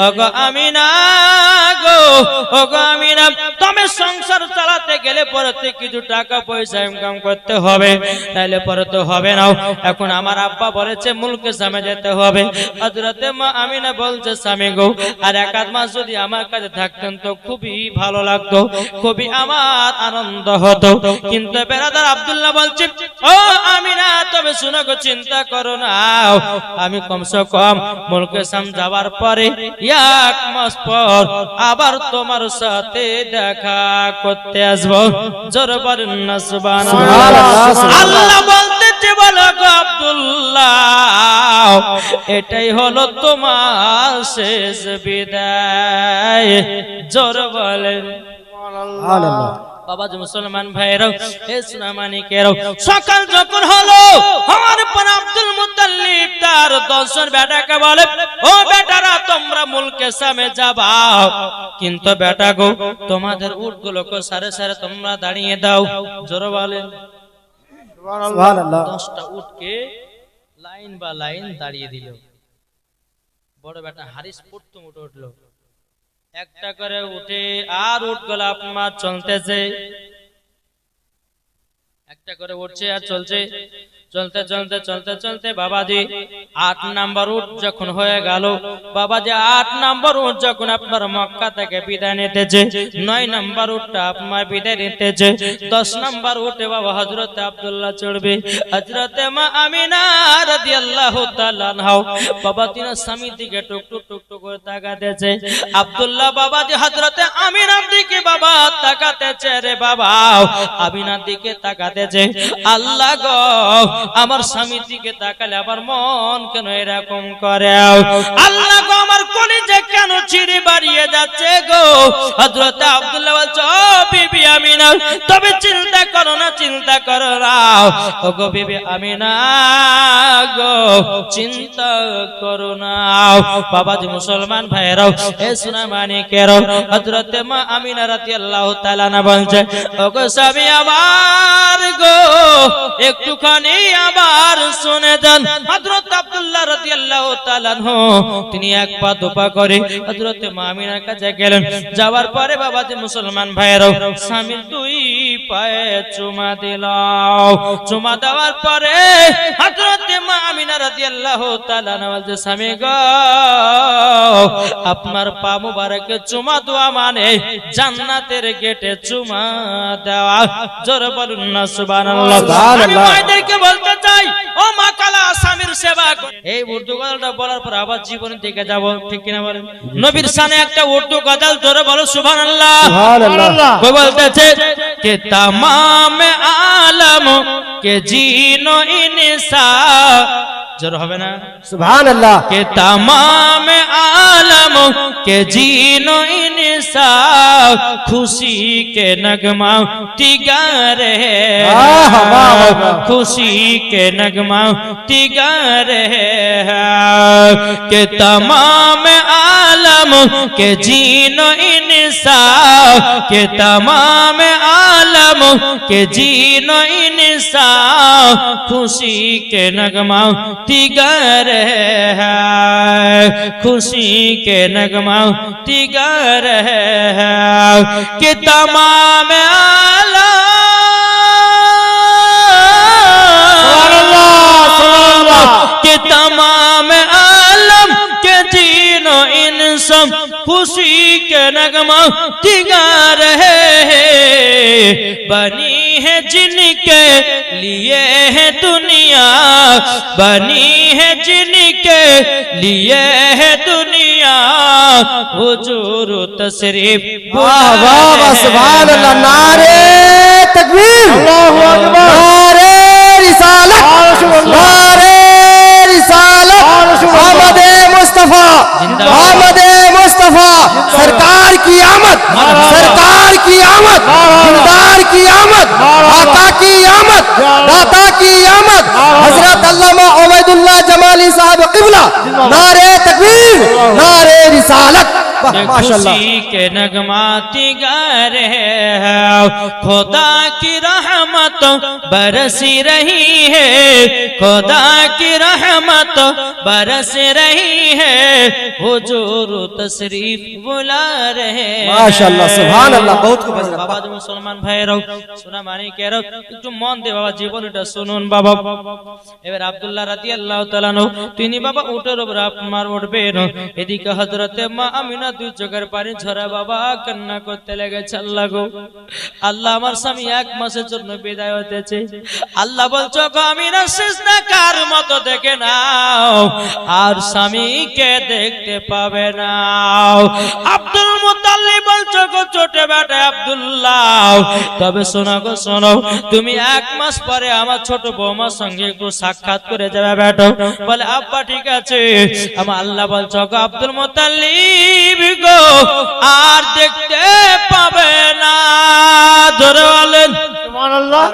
A: ওগো আমিনা গো, ওগো আমিনা, তবে সংসার চালাতে গেলে পরে কিছু টাকা পয়সা ইনকাম করতে হবে, তাহলে পরে তো হবে না। এখন আমার আব্বা বলেছে মুলকে সামে যেতে হবে। হযরতে মা আমিনা বলছে স্বামী গো আর এক আধ মাস যদি আমার কাছে থাকতেন তো খুবই ভালো লাগতো, খুবই আমার আনন্দ হতো। কিন্তু বেরাদার আব্দুল্লাহ বলছে ও আমিনা তবে শুনো গো চিন্তা করো না, আমি কমসে কম মুলকে সাম যাওয়ার পরে এক মাস পর আবার তোমার সাথে দেখা করতে আসবো। জোরে বলেন না সুবহানাল্লাহ। আল্লাহ বলতেছে বলো গো আব্দুল্লাহ এটাই হলো তোমার শেষ বিদায়। জোরে বলেন বাবা মুসলমান ভাইরাও এ সোনামানিকেরাও, সকাল যখন হলো হওয়ার পর আব্দুল মুত্তালিব তার 10 বেটাকে বলে ও বেটারা তোমরা মুলকে সামে যাবা, কিন্তু বেটা গো তোমাদের উটগুলোকে সারে সারে তোমরা দাঁড়িয়ে দাও। জোরে বলেন সুবহানাল্লাহ। 10টা উটকে লাইন বা লাইন দাঁড়িয়ে দিল। বড় বেটা হারিস প্রথম উঠে উঠলো, একটা করে উঠে আর উটগুলো আপনার চলতেছে, একটা করে উঠছে আর চলছে, চলতে চলতে চলতে চলতে বাবাজি 8 নাম্বার উট যখন হয়ে গেল, বাবাজি 8 নাম্বার উট যখন আপনার মক্কা থেকে বিদায় নিতেছে, 9 নাম্বার উটটা আপনার বিদায় নিতেছে, 10 নাম্বার উটে বাবা হযরত আব্দুল্লাহ চড়বে। হযরতে মা আমিনা রাদিয়াল্লাহু তাআলা আনহা বাবা তিন স্বামীর দিকে টুকটুক টুকটুক করে তাকাতেছে। আব্দুল্লাহ বাবাজি হযরতে আমিনার দিকে বাবা তাকাতেছে, রে বাবা আমিনার দিকে তাকাতেছে। আল্লাহ গো আমার স্বামীর দিকে তাকালে আমার মন কেন এরকম করে, আল্লাহ গো আমার কলিজা কেন চিড়ে বাড়িয়ে যাচ্ছে গো। হযরত আব্দুল্লাহ বলছে ও বিবি আমিনা তবে চিন্তা করো না, চিন্তা করো না ও গো বিবি আমিনা গো চিন্তা করো না। বাবাজি মুসলমান ভাইরাও এ সোনামানিকেরাও, হযরত মা আমিনা রাদিয়াল্লাহু তাআলা না বলছে ও গো স্বামী আমার গো একটুখানি আবার শুনে যান। হযরত আব্দুল্লাহ রাদিয়াল্লাহু তাআলা আনহু তিনি এক পা দুপা করে হযরত মা আমিনার কাছে গেলেন। যাওয়ার পরে বাবাজি মুসলমান ভাইরাও স্বামীর 2 পায়ে চুমা দিল। চুমা দেওয়ার পরে হযরত মা আমিনা রাদিয়াল্লাহু তাআলা বলছে স্বামী গো আপনার পা মুবারকে চুমা দেওয়া মানে জান্নাতের গেটে চুমা দেওয়া। জোরে বলুন না সুবহানাল্লাহ। আমি মায়েদেরকে বলতে চাই ও মা কালা স্বামীর সেবা করো। এই উর্দু গজলটা বলার পর আবার জীবনের দিকে যাব, ঠিক কিনা বলেন? নবীর শানে একটা উর্দু গজল জোরে বলো সুবহানাল্লাহ। সুবহানাল্লাহ। কই বলতেছে কে तमाम आलम के जीनो इंसा, जोर হবে না
C: সুবহানাল্লাহ।
A: के तमाम आलम के जीनो इंसा खुशी के नगमा तिगा रहे, खुशी के नगमा तिगा रहे के तमाम आलम के जीनो इंसा, के तमाम आलम के जीनो इंसा खुशी के नगमा तिगा रहे हैं, खुशी के नगमा तिगा रहे हैं कि तमाम आलम कि तमाम आलम के जीनो इंसान खुशी के नगमा तिगा रहे हैं। बनी है जिनके लिए है दुनिया, बनी है जिनके लिए है दुनिया हुजूर तशरीफ।
C: वाह वाह वाह सुबहानल्लाह। नारे तकबीर, अल्लाहु अकबर, नारे रिसालत, नारे रिसालत, अहमद मुस्तफा, अहमद मुस्तफा सरकार की आमद, सरकार की आमद, दिलदार की आमद, आका की आमद, दाता की आमद, हजरत अल्लामा उबैदुल्लाह जमाली साहब क़िबला। नारे तकबीर, नारे रिसालत। माशाल्लाह
A: खुशी के नगमाती गा रहे हैं खुदा की रहमत बरसी रही है खुदा की रहमत बरस रही है हुजूर तशरीफ बुला रहे हैं
C: माशाल्लाह सुभान अल्लाह बहुत खूब हजरत
A: बाबा जो मुसलमान ভাইরাও শোনা মানে কেরো একটু মন দিয়ে বাবা জীবনটা শুনুন বাবা এবার আব্দুল্লাহ রাদিয়াল্লাহু তাআলা নো তিনি বাবা উটের উপর আপনার উঠবেন এদিকে হযরতে মা আমিনা দুই চোখের পানি ঝরা বাবা কান্না করতে লেগেছে আল্লাহ গো আল্লাহ আমার স্বামী এক মাসের জন্য বিদায় হতেছে আল্লাহ বলছো গো আমিনা সিজদাকার মতো দেখে নাও আর স্বামীকে দেখতে পাবে না আব্দুল মুত্তালিব বলছো গো ছোট বেটা আব্দুল্লাহ তবে শোনো গো শোনো তুমি এক মাস পরে আমার ছোট বৌমার সঙ্গে একটু সাক্ষাৎ করে যাবে বেটা বলে আব্বা ঠিক আছে আমার আল্লাহ বলছো গো আব্দুল মুত্তালিব গো আর দেখতে পাবে না ধরে বলেন
C: সুবহানাল্লাহ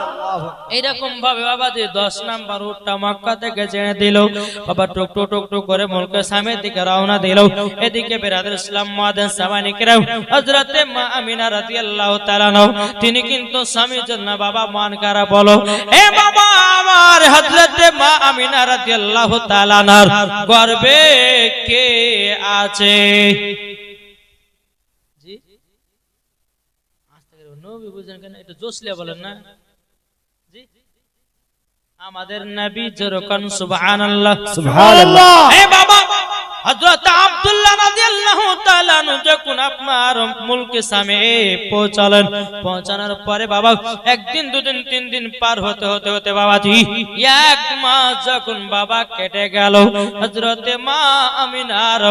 A: এইরকম ভাবে বাবা যে 10 নাম্বার উটটা মক্কা থেকে ছেড়ে দিল বাবা টুক টুক টুক টুক করে মুলকে সামনের দিকে রওনা দিল এদিকে বিরাদর ইসলাম মুআদ্দিন সামানি কেরাম হযরতে মা আমিনা রাদিয়াল্লাহু তাআলা তিনি কিন্তু স্বামীর জন্য বাবা মান করা বলো এ বাবা আমার হযরতে মা আমিনা রাদিয়াল্লাহু তাআলা নার গর্ভে কে আছে জি আস্তে করে নবী বুঝেন কেন একটু জোশলে বলেন না আমাদের নবী যেরকম সুবহানাল্লাহ
C: সুবহানাল্লাহ
A: এ বাবা হযরত আব্দুল্লাহ রাদিয়াল্লাহু তাআলা যখন আপনার মুলকে সামে পৌঁছানোর পরে বাবা একদিন দুদিন তিন দিন পার হতে হতে হতে বাবাজি এক মাস যখন বাবা কেটে গেল হযরতে মা আমিনার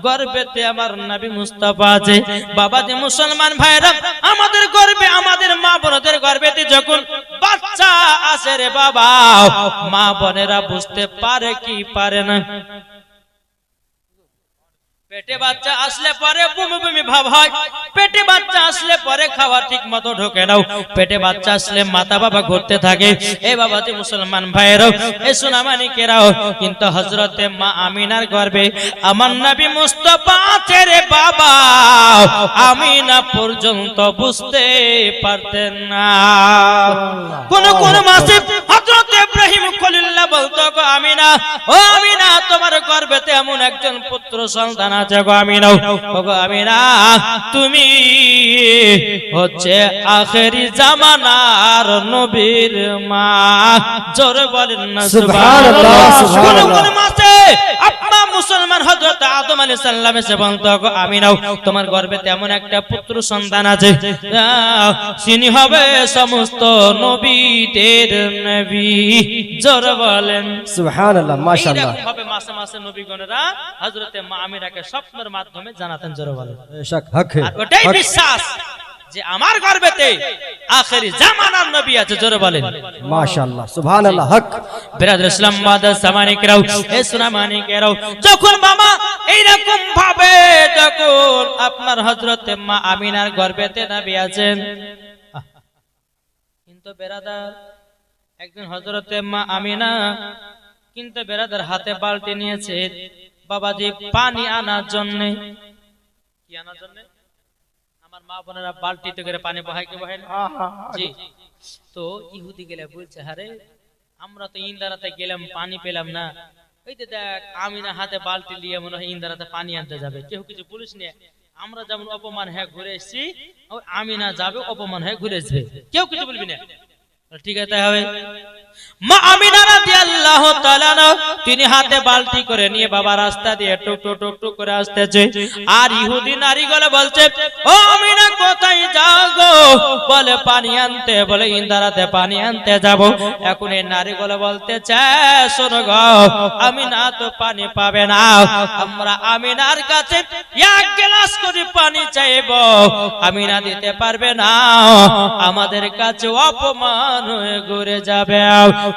A: গর্ভেতে আমার নবী মুস্তাফা আছে বাবাজি মুসলমান ভাইরা আমাদের গর্ভে আমাদের মা বোনদের গর্ভেতে যখন বাচ্চা আসে রে বাবা মা বোনেরা বুঝতে পারে কি পারে না পেটে বাচ্চা আসলে পরে বমি বমি ভাব হয় পেটে বাচ্চা আসলে পরে খাওয়া ঠিক মতো ঢোকে না পেটে বাচ্চা আসলে মাথা বাবা ঘুরতে থাকে এ বাবাজি মুসলমান ভাইরা এ সোনামানিকেরাও কিন্তু হযরতে মা আমিনার গর্ভে আমার নবী মুস্তাফা আছে রে বাবা আমিনা পর্যন্ত বুঝতে পারতেন না কোন কোন মাসে হযরত ইব্রাহিম খলিলুল্লাহ বলতো গো আমিনা ও আমিনা তোমার গর্ভেতে এমন একজন পুত্র সন্তান আছে গো আমিনা গো আমিনা তুমি হচ্ছে আখেরি জামানার নবীর মা জোরে বলেন না
C: সুবহানাল্লাহ সুবহানাল্লাহ
A: কোন মাসে আপনার মুসলমান হযরত আদম আলাইহিস সালাম এসে বলতো গো আমিনা তোমার গর্ভেতে এমন একটা পুত্র সন্তান আছে তিনি হবে সমস্ত নবীদের নবী জোরে বলেন
C: সুবহানাল্লাহ মাশাআল্লাহ
A: এরকম ভাবে মাসে মাসে নবীগণরা হযরতে মা আমিনাকে স্বপ্নের মাধ্যমে জানাতেন জোরে বলেন
C: বেশক হক है
A: আর ওটাই বিশ্বাস যে আমার গর্ভেতে আখেরি জামানার নবী আছে জোরে বলেন
C: মাশাআল্লাহ সুবহানাল্লাহ হক
A: বিরাদর ইসলাম মাদার সামানিকেরাও এ সোনামানিকেরাও যখন বাবা এইরকম ভাবে যখন আপনার হযরতে মা আমিনার গর্ভেতে নবী আছেন কিন্তু বেরাদার একদিন হযরতে মা আমিনা কিন্তু বেরাদার হাতে বালতি নিয়েছে বাবাজি পানি আনার জন্য কি আনার জন্য আমার মা বোনেরা বালতিতে করে পানি বহায় কি বহায় না জি তো ইহুদি গেলে বলছে আরে আমরা তো ইন্দারাতে গেলাম পানি পেলাম না এই যে দেখ আমিনা হাতে বালতি নিয়ে মনে হয় ইন্দারাতে পানি আনতে যাবে কেউ কিছু বলিস না আমরা যেমন অপমান হয়ে ঘুরে এসেছি আমিনা যাবে অপমান হয়ে ঘুরে আসবে কেউ কিছু বলবি না ঠিক আছে তাই হবে মা আমিনা রাদিয়াল্লাহু তাআলা তিনি হাতে বালতি করে নিয়ে বাবা রাস্তা দিয়ে টুক টুক টুক টুক করে আসতেছে আর ইহুদি নারীগুলো বলছে ও আমিনা কোথায় যাও গো বলে পানি আনতে বলে ইন্দারাতে পানি আনতে যাব এখন এই নারীগুলো বলতেছে শোনো গো আমিনা তো পানি পাবে না আমরা আমিনার কাছে এক গ্লাস করে পানি চাইবো আমিনা দিতে পারবে না আমাদের কাছে অপমান হয়ে ঘুরে যাবে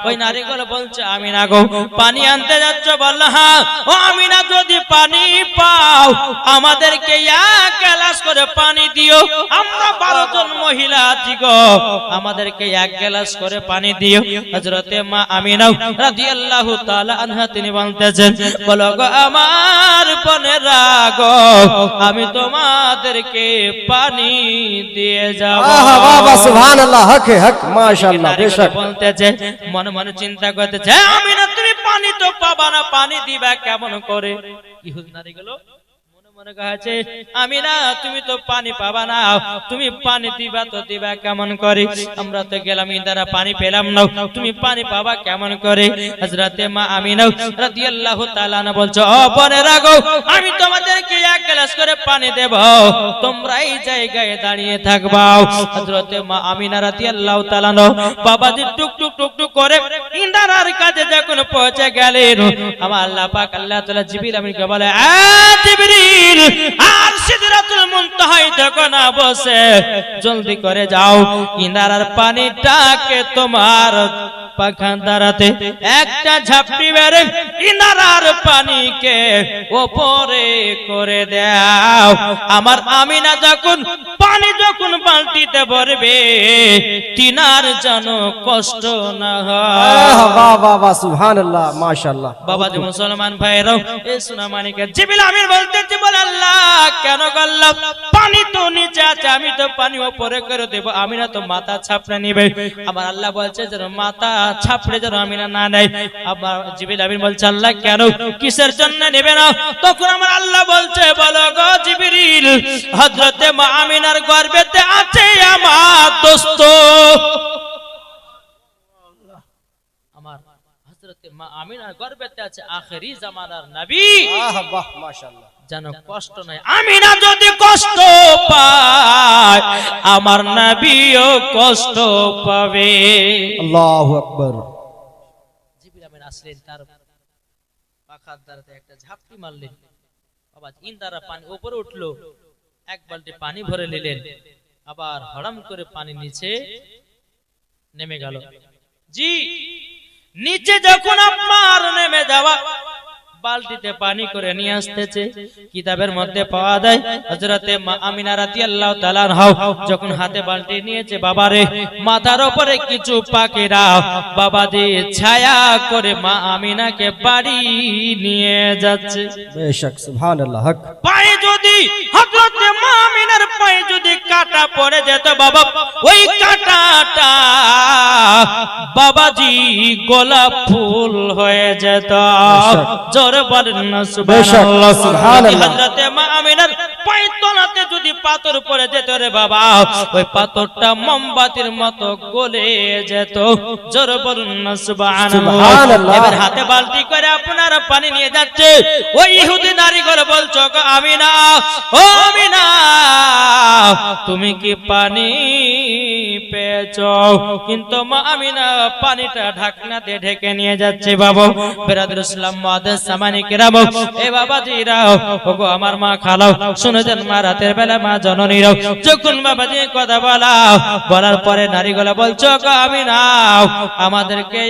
A: ওই নারীগুলো বলছে আমিনা গো পানি আনতে যাচ্ছ বলল হ্যাঁ ও আমিনা যদি পানি পাও আমাদেরকে এক গ্লাস করে পানি দিও। আমরা 12 জন মহিলা আছি গো, আমাদেরকে 1 গ্লাস করে পানি দিও। হযরতে মা আমিনা রাদিয়াল্লাহু তাআলা আনহা তিনি বলতেছেন, বলো গো আমার বোনেরা গো, আমি তোমাদেরকে পানি দিয়ে যাব।
C: আহা বাবা সুবহানাল্লাহ, হক হে হক, মাশাআল্লাহ, বেশক।
A: বলতেছে মনে মনে চিন্তা করতেছে, আমিনা তুমি পানি তো পাবা না, পানি দিবা কেমন করে? ইহুদি নারীগুলো মনে মনে কইছে, আমিনা তুমি তো পানি পাবা না, তুমি পানি দিবা তো দিবা কেমন করে? আমরা তো গেলাম ইন্দারা পানি পেলাম না, তুমি পানি পাবা কেমন করে? হযরতে মা আমিনা রাদিয়াল্লাহু তাআলা না বলছো, ও বোনেরা গো, আমি তোমাদেরকে 1 গ্লাস করে পানি দেব, তোমরা এই জায়গায় দাঁড়িয়ে থাকবা। হযরতে মা আমিনা রাদিয়াল্লাহু তাআলা বাবাজি টুক টুক টুক টুক করে ইন্দারার কাছে যখন পৌঁছে গেলেন, আমার আল্লাহ পাক আল্লাহ তাআলা জিবরিল আমিনকে বলে, আ জিবরিল, আর সিদরাতুল মুনতাহায় দেখো না বসে, জলদি করে যাও, ইন্দারার পানিটাকে তোমার পাখান দ্বারাতে একটা ঝাপটি মেরে ইনারার পানিকে ওপরে করে দাও। আমার আমিনা যখন পানি যখন বালতিতে ভরবে, তিনার যেন কষ্ট না হয়।
C: আহা বাহ বাহ বাহ, সুবহানাল্লাহ, মাশাআল্লাহ।
A: বাবাজি মুসলমান ভাইরাও, এই সুনামানিকে জিবরিল আমিন বলতেছি, বলে আল্লাহ কেন করলাম? পানি তো নিচে আছে, আমি তো পানি উপরে করে দেব, আমিনা তো মাথা ছাপড়ে নিবে। আমার আল্লাহ বলছে যেন মাথা ছাপড়ে যেন আমিনা না নেয়। আবার জিবরিল আমিন বলছে, আল্লাহ কেন, কিসের জন্য নেবে না? তখন আমার আল্লাহ বলছে, বলো গো জিবরিল, হযরতে মা আমিনার গর্ভেতে আছে আমার দোস্ত, আমার হযরতে মা আমিনার গর্ভেতে আছে আখেরি জামানার নবী।
C: আহা বাহ, মাশাআল্লাহ।
A: যেন কষ্ট নাই, আমিনা যদি কষ্ট পায়, আমার নবীও কষ্ট পাবে।
C: আল্লাহু আকবার।
A: জিবরিল আমিন আসলেন, তার পাখার দ্বারাতে একটা ঝাপটি মারলেন, বাবা ইন্দারা পানি উপরে উঠলো, 1 বালতি পানি ভরে নিলেন, আবার হড়াম করে পানি নিচে নেমে গেল। জি, নিচে যখন আপনার নেমে যাওয়া, বালতিতে পানি করে নিয়ে আসতেছে, কিতাবের মধ্যে পাওয়া যায় হযরতে মা আমিনা রাদিয়াল্লাহু তাআলা আনহা যখন হাতে বালতি নিয়েছে, বাবারে মাথার উপরে কিছু পাখিরা বাবাজি ছায়া করে মা আমিনাকে বাড়ি নিয়ে যাচ্ছে।
C: বেশক, সুবহানাল্লাহ, হক।
A: পায়ে যদি হযরতে মা আমিনার পায়ে যদি কাঁটা পড়ে যেত বাবা, ওই কাঁটাটা বাবাজি গোলাপ ফুল হয়ে যেত। জোরে বলেন না সুবহানাল্লাহ, সুবহানাল্লাহ। হযরতে মা আমিনার পায়ের তলাতে যদি পাথর পড়ে যেত রে বাবা, ওই পাথরটা মোমবাতির মতো গলে যেত। জোরে বলেন না সুবহানাল্লাহ। এবার হাতে বালতি করে আপনারা পানি নিয়ে যাচ্ছে, ওই ইহুদি নারীগুলো বলছো, গো আমিনা, ও আমিনা, তুমি কি পানি পেয়েছো? কিন্তু মা আমিনা পানিটা ঢাকনা দিয়ে ঢেকে নিয়ে যাচ্ছে। বাবা বিরাদর ইসলাম মুআদ্দিস সামানি কিরাম, এ বাবাজিরা, ওগো আমার মা খালাও, শুনেছেন মা রাতের বেলা মা জননীরাও যখন বাবাজি কথা বলার পরে নারীগুলো বলছো, গো আমিনা, আমাদেরকে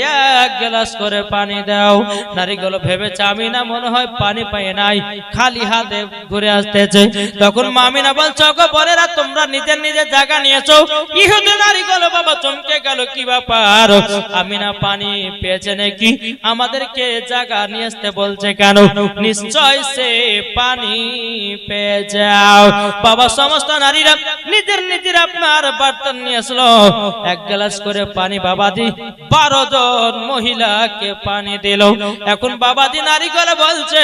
A: 1 গ্লাস করে পানি দাও। নারীগুলো ভেবেছে আমিনা মনে হয় পানি পায় নাই, খালি হাতে ঘুরে আসতেছে। তখন মা আমিনা বলছো, গো বোনেরা, তোমরা নিজের নিজের জায়গা নিয়েছো। ইহুদি নারীগুলো বাবা চমকে গেল, কি ব্যাপার, আমিনা পানি পেয়েছে নাকি, আমাদেরকে জায়গা নিয়ে আসতে বলছে কেন? নিশ্চয় সে পানি পেয়ে যাও। বাবা সমস্ত নারীরা নিজের নিজের আপনার বর্তন নিয়ে আসলো, 1 গ্লাস করে পানি বাবাজি 12 জন মহিলাকে পানি দিল। এখন বাবাজি নারীগুলো বলছে,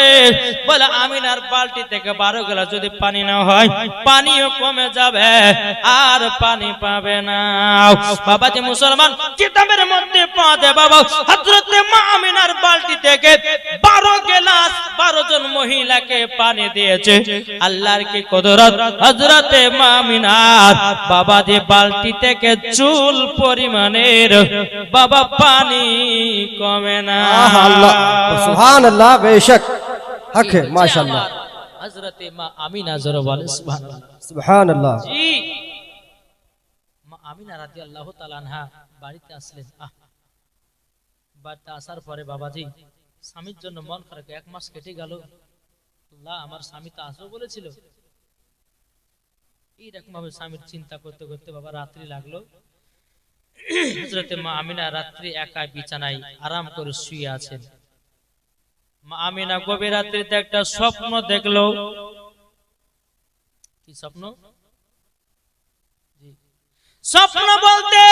A: বলে আমিনার বালতি থেকে 12 গ্লাস যদি পানি না হয়, পানিও কমে যাবে আর পানি পাবে না। বাবাজি মুসলমান কিতাবের মধ্যে পাওয়া যায় বাবা, হযরতে মা আমিনার বালতি থেকে 12 গ্লাস 12 জন মহিলাকে পানি দিয়েছে। আল্লাহর কি কুদরত, হযরতে মা আমিনার বাবাজি বালতি থেকে চুল পরিমাণের বাবা পানি কমে না।
C: আল্লাহ, সুবহানাল্লাহ, বেশক, হক হে, মাশাআল্লাহ।
A: হযরতে মা আমিনা জোরে বলে সুবহানাল্লাহ,
C: সুবহানাল্লাহ।
A: জি, মা আমিনা রাদিয়াল্লাহু তাআলা আনহা বাড়িতে আসলেন। বাড়িতে আসার পরে বাবাজি স্বামীর জন্য মন খারাপ, 1 মাস কেটে গেল, আল্লাহ আমার স্বামী তো আসবে বলেছিল, এইরকম ভাবে স্বামীর চিন্তা করতে করতে বাবা রাত্রি লাগলো। হযরতে মা আমিনা রাত্রি একা বিছানায় আরাম করে শুয়ে আছেন। মা আমিনা গভীর রাত্রিতে একটা স্বপ্ন দেখলো। কি স্বপ্ন? স্বপ্ন বলতে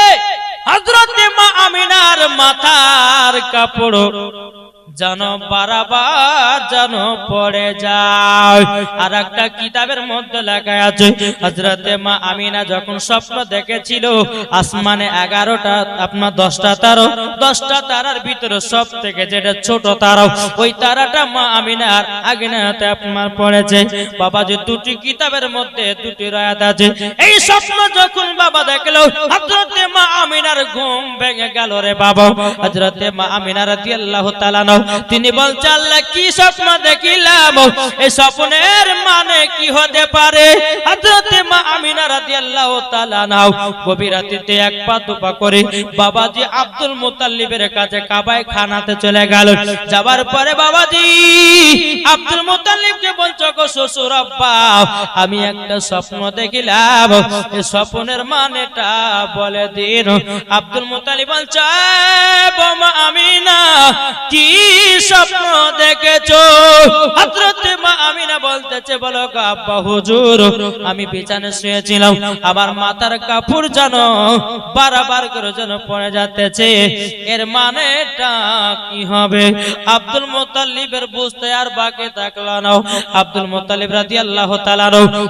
A: হযরতে মা আমিনার মাথার কাপড় যেন বারবার যেন পড়ে যায়। আর একটা কিতাবের মধ্যে লেখা আছে হযরতে মা আমিনা যখন স্বপ্ন দেখেছিল আসমানে 11টা আপনার 10টা তারা, 10টা তারার ভিতরে সব থেকে যেটা ছোট তারা, ওই তারাটা মা আমিনার আগিনাতে আপনার পড়েছে। বাবা যে দুটি কিতাবের মধ্যে দুটি রায়াত আছে। এই স্বপ্ন যখন বাবা দেখলো হযরতে মা আমিনার ঘুম ভেঙে গেল রে বাবা। হযরতে মা আমিনা রাদিয়াল্লাহু তাআলা তিনি বলছেন আল্লাহ কি স্বপ্ন দেখিলাম, এই স্বপ্নের মানে কি হতে পারে? হযরতে মা আমিনা রাদিয়াল্লাহু তাআলা গভীর রাতে এক পা দুপা করে বাবাজি আব্দুল মুত্তালিবের কাছে কাবায় খানাতে চলে গেল। যাবার পরে বাবাজি আব্দুল মুত্তালিবকে বলছো গো শ্বশুর আব্বা আমি একটা স্বপ্ন দেখিলাম, এই স্বপ্নের মানেটা বলে দিন। আব্দুল মুত্তালিব বলছে বোমা আমিনা কি স্বপ্ন দেখেছো? হযরতে মা আমিনা বলতেছে বলো গো আব্বা হুজুর আমি বিছানায় শুয়েছিলাম, আমার মাথার কাপড় যেন বারবার করে যেন পড়ে যাচ্ছে, এর মানেটা কি হবে? আব্দুল মুত্তালিবের বুঝতে আর বাকি থাকলো না। আব্দুল মুত্তালিব রাদিয়াল্লাহু তাআলা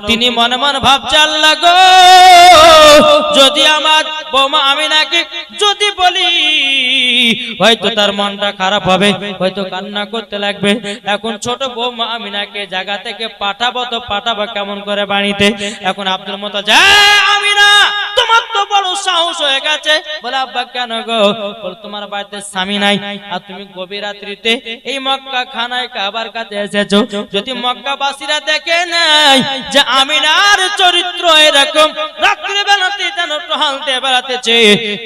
A: তিনি মনে মনে ভাবছে আল্লাহ গো যদি আমার বৌমা আমিনাকে যদি বলি হয়তো তার মনটা খারাপ হবে, হয়তো কান্না করতে লাগবে। এখন ছোট বৌমা আমিনাকে জায়গা থেকে পাঠাবো তো পাঠাবো কেমন করে বাড়িতে? এখন আব্দুল মুত্তালিব আমিনা তোমার তো বড় সাহস হয়ে গেছে। বলে আব্বা কেন গো? বল তোমার বাড়িতে স্বামী নাই আর তুমি গভীর রাত্রিতে এই মক্কা খানায় কাবার কাছে এসেছো, যদি মক্কাবাসীরা দেখে নাই যে আমিনার চরিত্র এরকম রাত্রি বেলাতে যেন টহলতে বেড়াতেছে,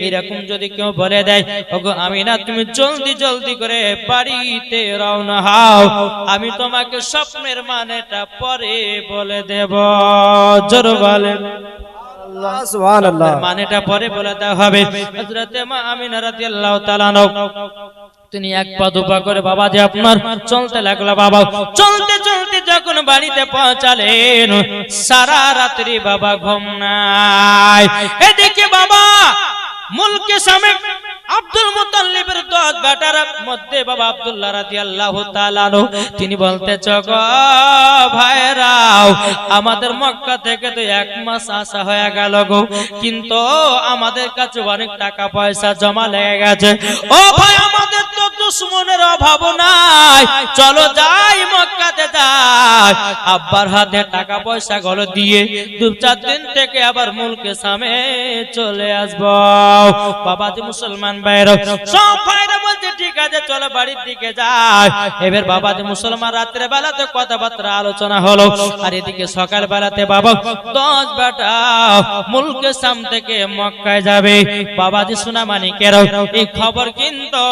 A: এরকম যদি কেউ বলে দেয় ওগো আমিনা তুমি জলদি জলদি করে বাড়িতে রওনা হও, আমি তোমাকে স্বপ্নের মানেটা পরে বলে দেব। জোর বলেন
C: সুবহানাল্লাহ।
A: মানেটা পরে বলে দেওয়া হবে। হযরতে মা আমিনা রাদিয়াল্লাহু তাআলা তিনি এক পা দুপা করে বাবাজি আপনার চলতে লাগলো। বাবা চলতে চলতে যখন বাড়িতে পৌঁছালেন সারা রাত্রি বাবা ঘুম নাই। এদিকে বাবা মুলকে সামনে আব্দুল মুত্তালিবের 10 বেটার মধ্যে বাবা আব্দুল্লাহ রাদিয়াল্লাহু তাআলা তিনি বলতেছ গো ভাইরাও আমাদের মক্কা থেকে তো 1 মাস আসা হয়ে গেল গো, কিন্তু আমাদের কাছে অনেক টাকা পয়সা জমা লেগে গেছে। ও ভাই আমাদের তো দুশমনের অভাব নাই, চলো যাই মক্কাতে যাই, আব্বার হাতে টাকা পয়সা গুলো দিয়ে 2-4 দিন থেকে আবার মুলকে সামনে চলে আসবো। বাবাজি মুসলমান ভাইরা সব ভাইরা বলছে ঠিক আছে চলো বাড়ির দিকে যাই। এবার বাবাজি মুসলমান রাত্রে বেলাতে কথাবার্তা আলোচনা হলো, আর এদিকে সকাল বেলাতে বাবা 10 বেটা মুলকে সাম থেকে মক্কায় যাবে। বাবাজি সোনা মানিকের এই খবর কিন্তু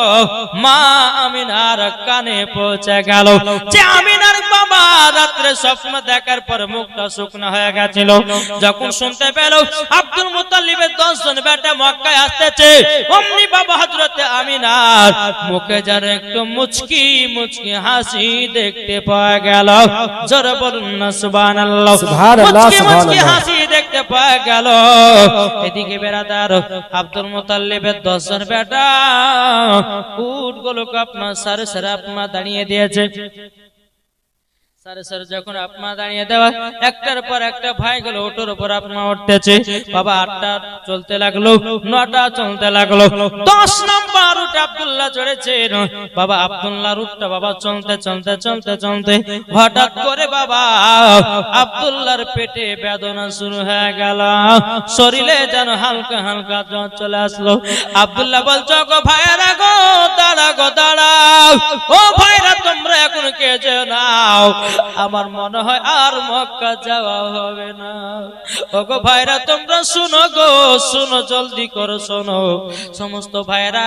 A: মা আমিনার কানে পৌঁছে গেল যে আমিনার বাবা রাত্রে স্বপ্ন দেখার পর মুখটা শুকনো হয়ে গেছিল। যখন শুনতে পেল আব্দুল মুত্তালিবের 10 জন বেটা মক্কায় আসতেছে, অমনি বাবা হযরতে আমিনার মুখে যেন একটু মুচকি মুচকি হাসি দেখতে পাওয়া গেল। জোরে বলুন না সুবহানাল্লাহ। মুচকি মুচকি হাসি দেখতে পাওয়া গেল। এদিকে বেরাদার আব্দুল মুত্তালিবের 10 জন বেটা উটগুলোকে আপনার সারে সারে আপনার দাঁড়িয়ে দিয়েছে। সারে সারে যখন আপনার দাঁড়িয়ে দেওয়া একটার পর একটা ভাই গুলো ওটার উপর আপনার উঠতেছে। বাবা 8টা চলতে লাগলো, 9টা চলতে লাগলো, 10 নম্বর উট আব্দুল্লাহ চড়েছে। বাবা আব্দুল্লাহর উটটা বাবা চলতে চলতে চলতে চলতে হঠাৎ করে বাবা আব্দুল্লাহর পেটে বেদনা শুরু হয়ে গেল, শরীরে যেন হালকা হালকা জ্বর চলে আসলো। আব্দুল্লাহ বলছো গো ভাইরা গো দাঁড়া গো দাঁড়াও, ও ভাইরা তোমরা
B: তোমরা এখন কেজে নাও, আমার মনে হয় আর মক্কা যাওয়া হবে না। ওগো ভাইরা তোমরা শুনো গো, শুনো, জলদি করো শোনো। সমস্ত ভাইরা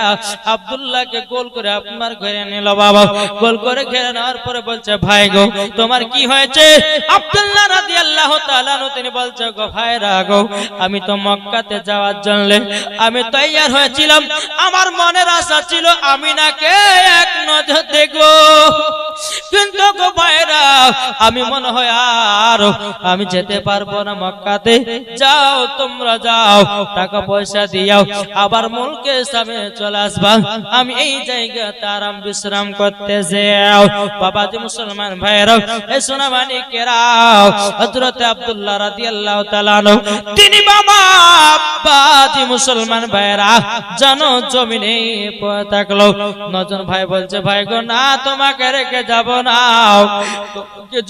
B: আব্দুল্লাহকে গোল করে আপনার ঘরে নিল বাবা। গোল করে ঘিরে নেওয়ার পরে বলছে, ভাই গো তোমার কি হয়েছে? আব্দুল্লাহ রাদিয়াল্লাহু তাআলা আনহু তিনি বলছে, গো ভাইরা গো, আমি তো মক্কাতে যাওয়ার জন্য আমি তৈয়ার হয়েছিলাম। আমার মনের আশা ছিল আমিনাকে এক নজর দেখবো, কিন্তু গো ভাইরা আমি মনে হয় আর আমি যেতে পারবো না মক্কাতে। যাও তোমরা যাও, টাকা পয়সা দিয়াও আবার মুলকে সামনে চলে আসবা, আমি এই জায়গাতে আরাম বিশ্রাম করতে যাও। বাবাজি মুসলমান ভাইরা, এই সোনামানি কেরাও, হযরত আব্দুল্লাহ রাদিয়াল্লাহু তাআলা আনহু তিনি বাবাজি মুসলমান ভাইরা জানো জমিনে পড়ে থাকলো। নজন ভাই বলছে, ভাই গো না, তোমাকে রেখে যাব না,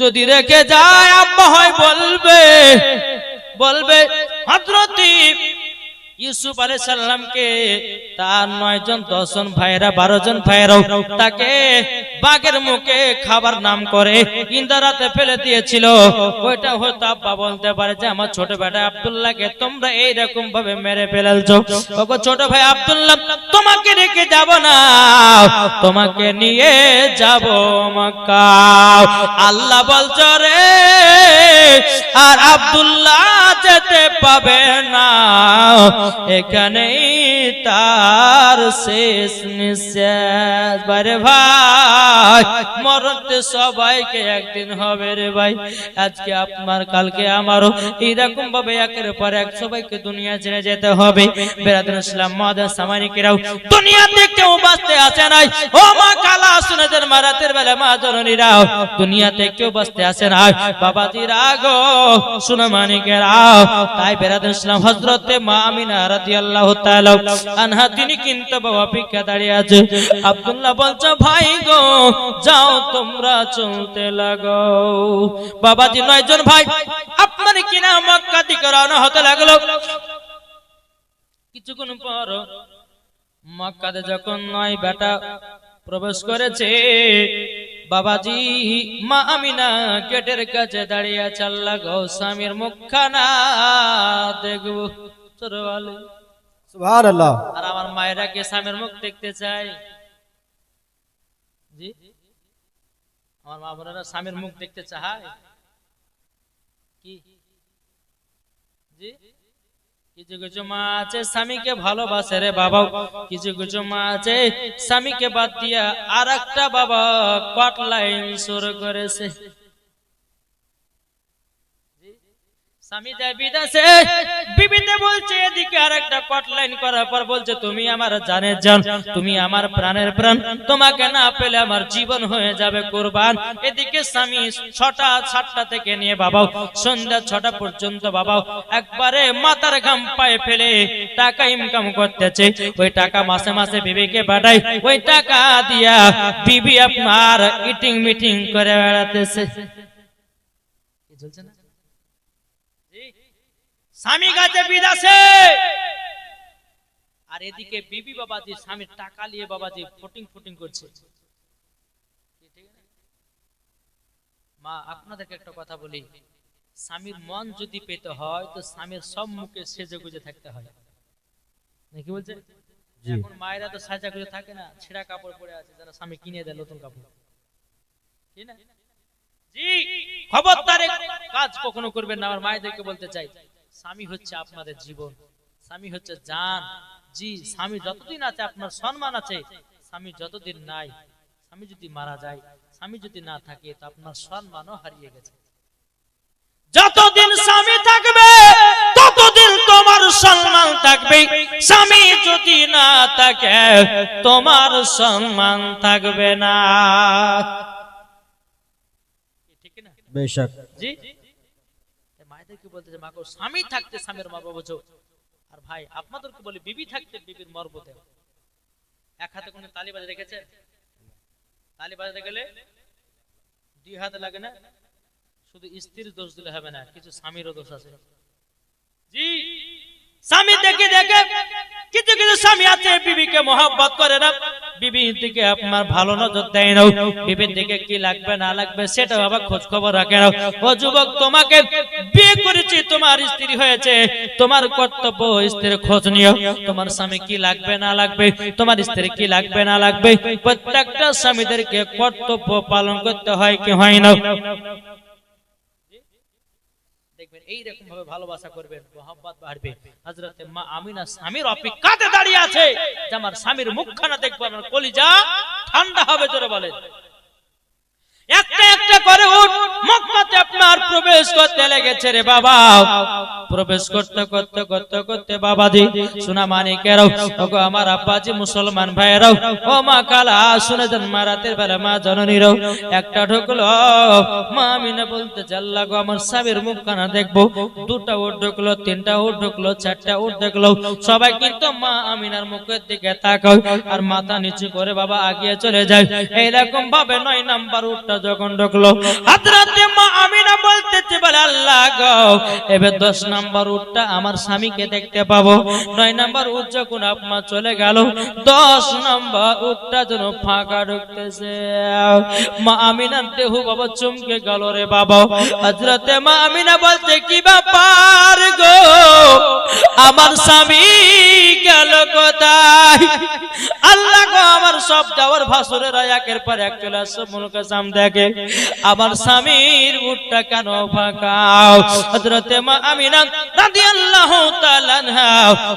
B: যদি রেখে যায় আম্মা হয় বলবে হযরত ইউসুফ আলাইহিস সালামকে তার 9 জন 10 জন ভাইরা 12 জন ভাইরাও তাকে বাঘের মুখে খাবার নাম করে ইন্দারাতে ফেলে দিয়েছিল। ওইটা হয়তো আব্বা বলতে পারে যে আমার ছোট বেটা আব্দুল্লাহকে তোমরা এইরকম ভাবে মেরে ফেলছো। ওগো ছোট ভাই আব্দুল্লাহ, তোমাকে রেখে যাব না, তোমাকে নিয়ে যাব মক্কা। আল্লাহ বলছে রে, আর আব্দুল্লাহ যেতে পাবে না, এখানেই তার শেষ নিঃশ্বাস। বারে ভাই, মরতে সবাইকে একদিন হবে রে ভাই। আজকে আপনার, কালকে আমারও এরকম ভাবে একের পর এক সবাইকে দুনিয়া ছেড়ে যেতে হবে। বেরাদুল ইসলাম মাদার সামানিকেরাও, দুনিয়াতে কেউ বাঁচতে আসে নাই। ও মা কালা সুনেদের মারাতের বেলা মা জননীরাও, দুনিয়াতে কেউ বাঁচতে আসে নাই। বাবাজিরা গো, সুনামানিকেরাও, তাই বেরাদুল ইসলাম হযরতে মা আমিনা রাদিয়াল্লাহু তাআলা আনহা তিনি কিন্তু অপেক্ষা দাঁড়িয়ে আছে। আব্দুল্লাহ বলছে, ভাই গো যাও তোমরা চলতে লাগো। বাবাজি 9 জন ভাই আপনার কিনা মক্কা দিকে রওনা হতে লাগলো। কিছুক্ষণ পর মক্কাতে যখন 9 বেটা প্রবেশ করেছে, বাবাজি মা আমিনা গেটের কাছে দাঁড়িয়ে আছে। আল্লাহ গো, স্বামীর মুখখানা দেখবো।
C: সুবহানাল্লাহ।
B: আর আমার মায়েরা কে স্বামীর মুখ দেখতে চায়? জি, আমার মা বোনেরা স্বামীর মুখ দেখতে চায় কি? জি, কিছু কিছু মা আছে স্বামীকে ভালোবাসে রে বাবা, কিছু কিছু মা আছে স্বামীকে বাদ দিয়া আর একটা বাবা কট লাইন শুরু করেছে। স্বামী যায় বিদেশে, বিবিতে বলছে এদিকে আরেকটা কট লাইন করার পর বলছে, তুমি আমার জানের জান, তুমি আমার প্রাণের প্রাণ, তোমাকে না পেলে আমার জীবন হয়ে যাবে কুরবান। এদিকে স্বামী 6টা 7টা থেকে নিয়ে বাবা সন্ধ্যা 6টা পর্যন্ত বাবা একবারে মাথার ঘাম পায়ে ফেলে টাকা ইনকাম করতেছে। ওই টাকা মাসে মাসে বিবিকে পাঠায়, ওই টাকা দিয়া বিবি আপনার ইটিং মিটিং করে বেড়াতেছে। কি চলছে না? স্বামী গাছে বিদেশে, আর এদিকে বিবি বাবাজি স্বামীর টাকা নিয়ে বাবাজি ফুটিং করছে। মা আপনাদেরকে একটা কথা বলি, স্বামীর মন যদি পেতে হয় তো স্বামীর সব মুখে সেজে গুজে থাকতে হয়, নাকি বলছে? এখন মায়েরা তো সাজা গুজে থাকে না, ছেঁড়া কাপড় পরে আছে, যারা স্বামী কিনে দেয় নতুন কাপড়, ঠিক না? জি, খবরদার কাজ কখনো করবেন না। আমার মায়েদেরকে বলতে চাই, স্বামী হচ্ছে আপনাদের জীবন, স্বামী হচ্ছে জান। জি, স্বামী যতদিন আছে আপনার সম্মান আছে, স্বামী যতদিন নাই, স্বামী যদি মারা যায়, স্বামী যদি না থাকে তো আপনার সম্মানও হারিয়ে গেছে। যতদিন স্বামী থাকবে ততদিন তোমার সম্মান থাকবে, স্বামী যদি না থাকে তোমার সম্মান থাকবে না, ঠিক না?
C: বেশক।
B: জি, মায়েদেরকে বলতে যে মাগো স্বামী থাকতে স্বামীর মর্ম বোঝো। আর ভাই আপনাদেরকে বলি, বিবি থাকতে বিবির মর্ম দেও। এক হাতে কোনো তালি বাজে রেখেছে? তালি বাজাতে গেলে 2 হাতে লাগে না? শুধু স্ত্রীর দোষ দিলে হবে না, কিছু স্বামীরও দোষ আছে। জি, স্বামী দেখে কিছু কিছু স্বামী আছে বিবিকে মহব্বত করে না,
A: বিবির দিকে আপনার ভালো নজর দেয় না, বিবির দিকে কি লাগবে না লাগবে সেটা বাবা খোঁজ খবর রাখে না। ও যুবক, তোমাকে বিয়ে করেছি, তোমার স্ত্রী হয়েছে, তোমার কর্তব্য স্ত্রীর খোঁজ নিও। তোমার স্বামী কি লাগবে না লাগবে, তোমার স্ত্রী কি লাগবে না লাগবে, প্রত্যেকটা স্বামীদেরকে কর্তব্য পালন করতে হয় কি হয় না? দেখবেন এইরকম ভাবে ভালোবাসা করবেন, মোহাম্মত বাড়বে। হযরতে মা আমিনা স্বামীর অপেক্ষাতে দাঁড়িয়ে আছে যে আমার স্বামীর মুখখানা দেখবো, আমার কলিজা ঠান্ডা হবে। জোরে বলেন। একটা একটা করে উট মক্কাতে আপনার প্রবেশ করতে লেগেছে রে বাবা। প্রবেশ করতে করতে করতে করতে বাবাজি, সোনা মানিকেরাও, ওগো আমার আব্বাজি মুসলমান ভাইয়েরাও, ও মা কালা শুনে যান, মা রাতের বেলা মা জননীরাও, একটা ঢুকলো মা আমিনা বলতে আল্লাহ গো আমার স্বামীর মুখখানা দেখবো। দুটা উট ঢুকলো, তিনটা উট ঢুকলো, চারটা উট দেখলো, সবাই কিন্তু মা আমিনার মুখের দিকে তাকায় আর মাথা নিচু করে বাবা আগিয়ে চলে যায়। এইরকম ভাবে 9 নাম্বার উটটা যখন ঢুকলো, হযরতে মা আমিনা বলতেছে বলে আল্লাহ গো এবার 10 নাম্বার উটটা আমার স্বামীকে দেখতে পাবো। 9 নাম্বার উট যখন আপনার চলে গেল, 10 নাম্বার উটটা যেন ফাঁকা ঢুকতেছে। মা আমিনার দেহ বাবা চমকে গেল রে বাবা। হযরতে মা আমিনা বলতে কি ব্যাপার গো, আমার স্বামী গেল কোথায়? আল্লাহ গো আমার সব যাওয়ার ভাসুরেরা একের পর এক চলে আসছে, মুলকে সাম দেখে আমার স্বামীর উটটা কেন ফাঁকা? হযরতে মা আমিনা রাদিয়াল্লাহু তাআলা আনহা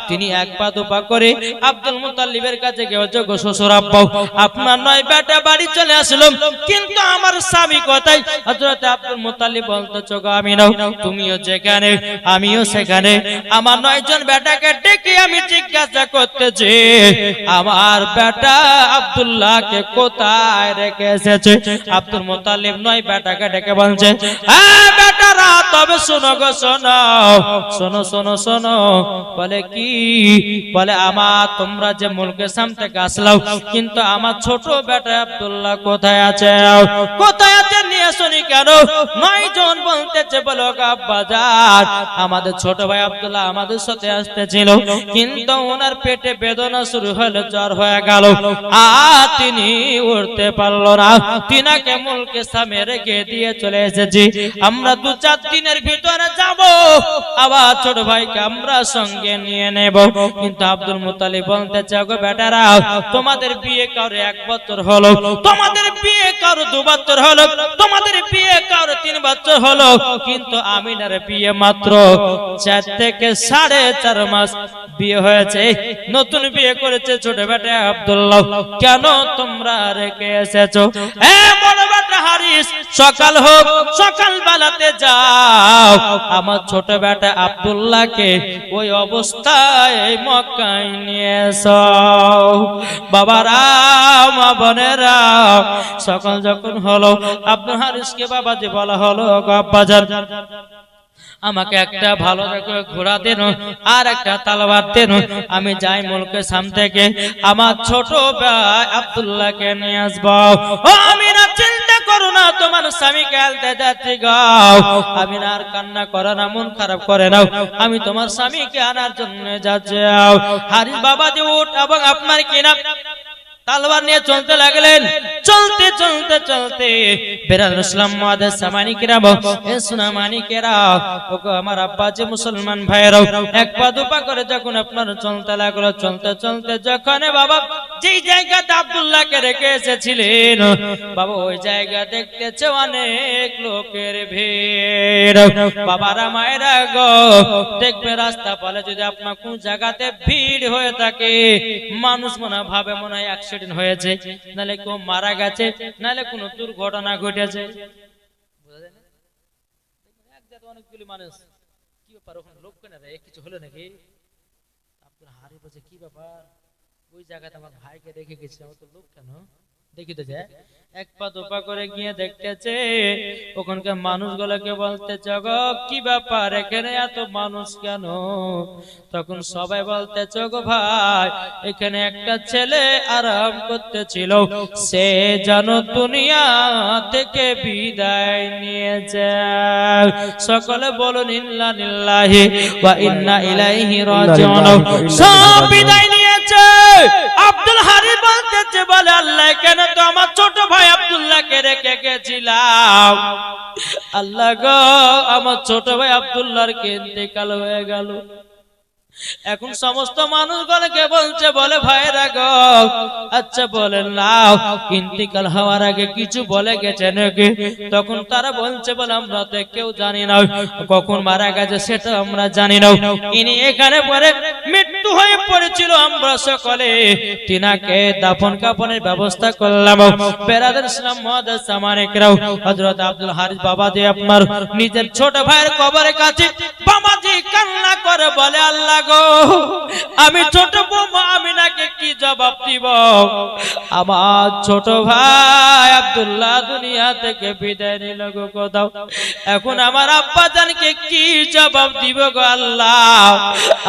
A: তিনি এক পা দুপা করে আব্দুল মুত্তালিবের কাছে গিয়ে গো শ্বশুর আব্বা আপনার 9 বেটা বাড়ি চলে আসলো, কিন্তু আমার স্বামী কোথায়? হযরতে আব্দুল মুত্তালিব বলতেছ গো আমিনা তুমিও যেখানে আমিও সেখানে, আমার 9 জন বেটাকে ডেকে আমি জিজ্ঞাসা করতেছি আমার বেটা আব্দুল্লাহকে কোথায় রেখে এসেছে? আব্দুল মুত্তালিব 9 বেটাকে ডেকে বলছে, হ্যাঁ বেটারা তবে শোনো গো শোনো শোনো শোনো শোনো। বলে কি? বলে আমার তোমরা যে মুলকে সাম থেকে আসলাও, কিন্তু আমার ছোট বেটা আব্দুল্লাহ কোথায় আছে? কোথায় আছে নিয়ে শুনি কেন? 9 জন বলতেছে বলো আব্বাজান আমাদের ছোট ভাই আব্দুল্লাহ আমাদের সাথে আসতেছিল, কিন্তু ওনার পেটে বেদনা শুরু হলো, জ্বর হয়ে গেল আর তিনি উঠতে পারলো না, তিনাকে মুলকে সামনে রেখে দিয়ে চলে এসেছি। আমরা 2-4 দিনের ভিতরে যাব, আবার ছোট ভাইকে আমরা সঙ্গে নিয়ে নেব। কিন্তু আব্দুল মুত্তালিব বলতে চাও গো বেটারা তোমাদের বিয়ে কারো 1 বছর হলো, তোমাদের বিয়ে কারো 2 বছর হলো, তোমাদের বিয়ে কারো 3 বছর হলো, কিন্তু আমিনার বিয়ে মাত্র 4 থেকে 4.5 মাস বিয়ে হয়েছে। নতুন বিয়ে করেছে ছোট বেটা আব্দুল্লাহ, কেন তোমরা রেখে এসেছো? বড় বেটা হারিস সকাল হোক সকাল বেলাতে যাও আমার ছোট বেটা আব্দুল্লাহকে ওই অবস্থায় মক্কায় নিয়ে এসো। বাবারা মা বোনেরা, সকাল যখন হলো আব্দুল হারিসকে বাবাজি বলা হলো আব্বাজান আমাকে একটা ভালো দেখে ঘোড়া দেন আর একটা তলোয়ার দেন, আমি যাই মুলকে সাম থেকে আমার ছোট ভাই আব্দুল্লাহকে নিয়ে আসবো। ও আমিনা চিন্তা করো না, তোমার স্বামীকে আনতে যাচ্ছি গাও। আমিনা আর কান্না করে না, মন খারাপ করে না, আমি তোমার স্বামীকে আনার জন্য যাচ্ছি। হারিস বাবাজি উঠ এবং আপনার কিনা তলোয়ার নিয়ে চলতে লাগলেন। চলতে চলতে চলতে বেরাদুল ইসলাম মুআদ্দাস সামানিকেরা এ সোনা মানিকেরা, ওগো আমার আব্বাজি মুসলমান ভাইরাও, 1 পা 2 পা করে যখন আপনার চলতে লাগলো, চলতে চলতে যখন বাবা যেই জায়গাতে আব্দুল্লাহকে রেখে এসেছিলেন বাবা ওই জায়গা দেখতেছে অনেক লোকের ভিড়। বাবারা মায়েরা গো দেখবে রাস্তা পালে যদি আপনার কোন জায়গাতে ভিড় হয়ে থাকে, মানুষ মনে ভাবে মনে হয় অ্যাক্সিডেন্ট হয়েছে, নালে কেউ মারা গেছে, নালে কোনো দুর্ঘটনা ঘটেছে। অনেকগুলি মানুষ কি ব্যাপার ওখানে লোক কেন রে, কিছু হলো নাকি? আপনার হারি বলছে কি ব্যাপার, ওই জায়গাতে আমার ভাইকে রেখে গেছি, আমার তো লোক কেন দেখি তো যায়। 1 পা 2 পা করে গিয়ে দেখতেছে ওখানকার মানুষগুলোকে বলতেছে গো কি ব্যাপার এখানে এত মানুষ কেন? তখন সবাই বলতেছে গো ভাই এখানে একটা ছেলে আরাম করতেছিল, সে যেন দুনিয়া থেকে বিদায় নিয়েছে। সকলে বলুন ইন্না লিল্লাহি ওয়া ইন্না ইলাইহি রাজিউন। সব বিদায় নিয়েছে, গিয়েছে। আব্দুল হারিস বলতেছে বলে আল্লাহ কেন তো আমার ছোট ভাই আব্দুল্লাহকে রেখে গেছিলাম, আল্লাহ গো আমার ছোট ভাই আব্দুল্লাহর কে ইন্তেকাল হয়ে গেল। এখন সমস্ত মানুষগুলোকে বলছে বলে ভাইরা গো আচ্ছা বলেন নাও ইন্তেকাল হওয়ার আগে কিছু বলে গেছে নাকি? তখন তারা বলছে বলে আমরা তো কেউ জানি না, কখন মারা গেছে সেটা আমরা জানি না, ইনি এখানে পরে মৃত্যু হয়ে পড়েছিল, আমরা সকলে তিনাকে দাফন কাফনের ব্যবস্থা করলাম। বেরাদার ইসলাম মুআদ্দাস সামানিকরাও হযরত আব্দুল হারিস বাবাজি আপনার নিজের ছোট ভাইয়ের কবরের কাছে বাবাজি কান্না করে বলে আল্লাহ গো আমি ছোট বৌমা আমিনাকে কি জবাব দিব? আমার ছোট ভাই আব্দুল্লাহ দুনিয়া থেকে বিদায় নিল গো কোথাও, এখন আমার আব্বা জানকে কি জবাব দিব গো আল্লাহ?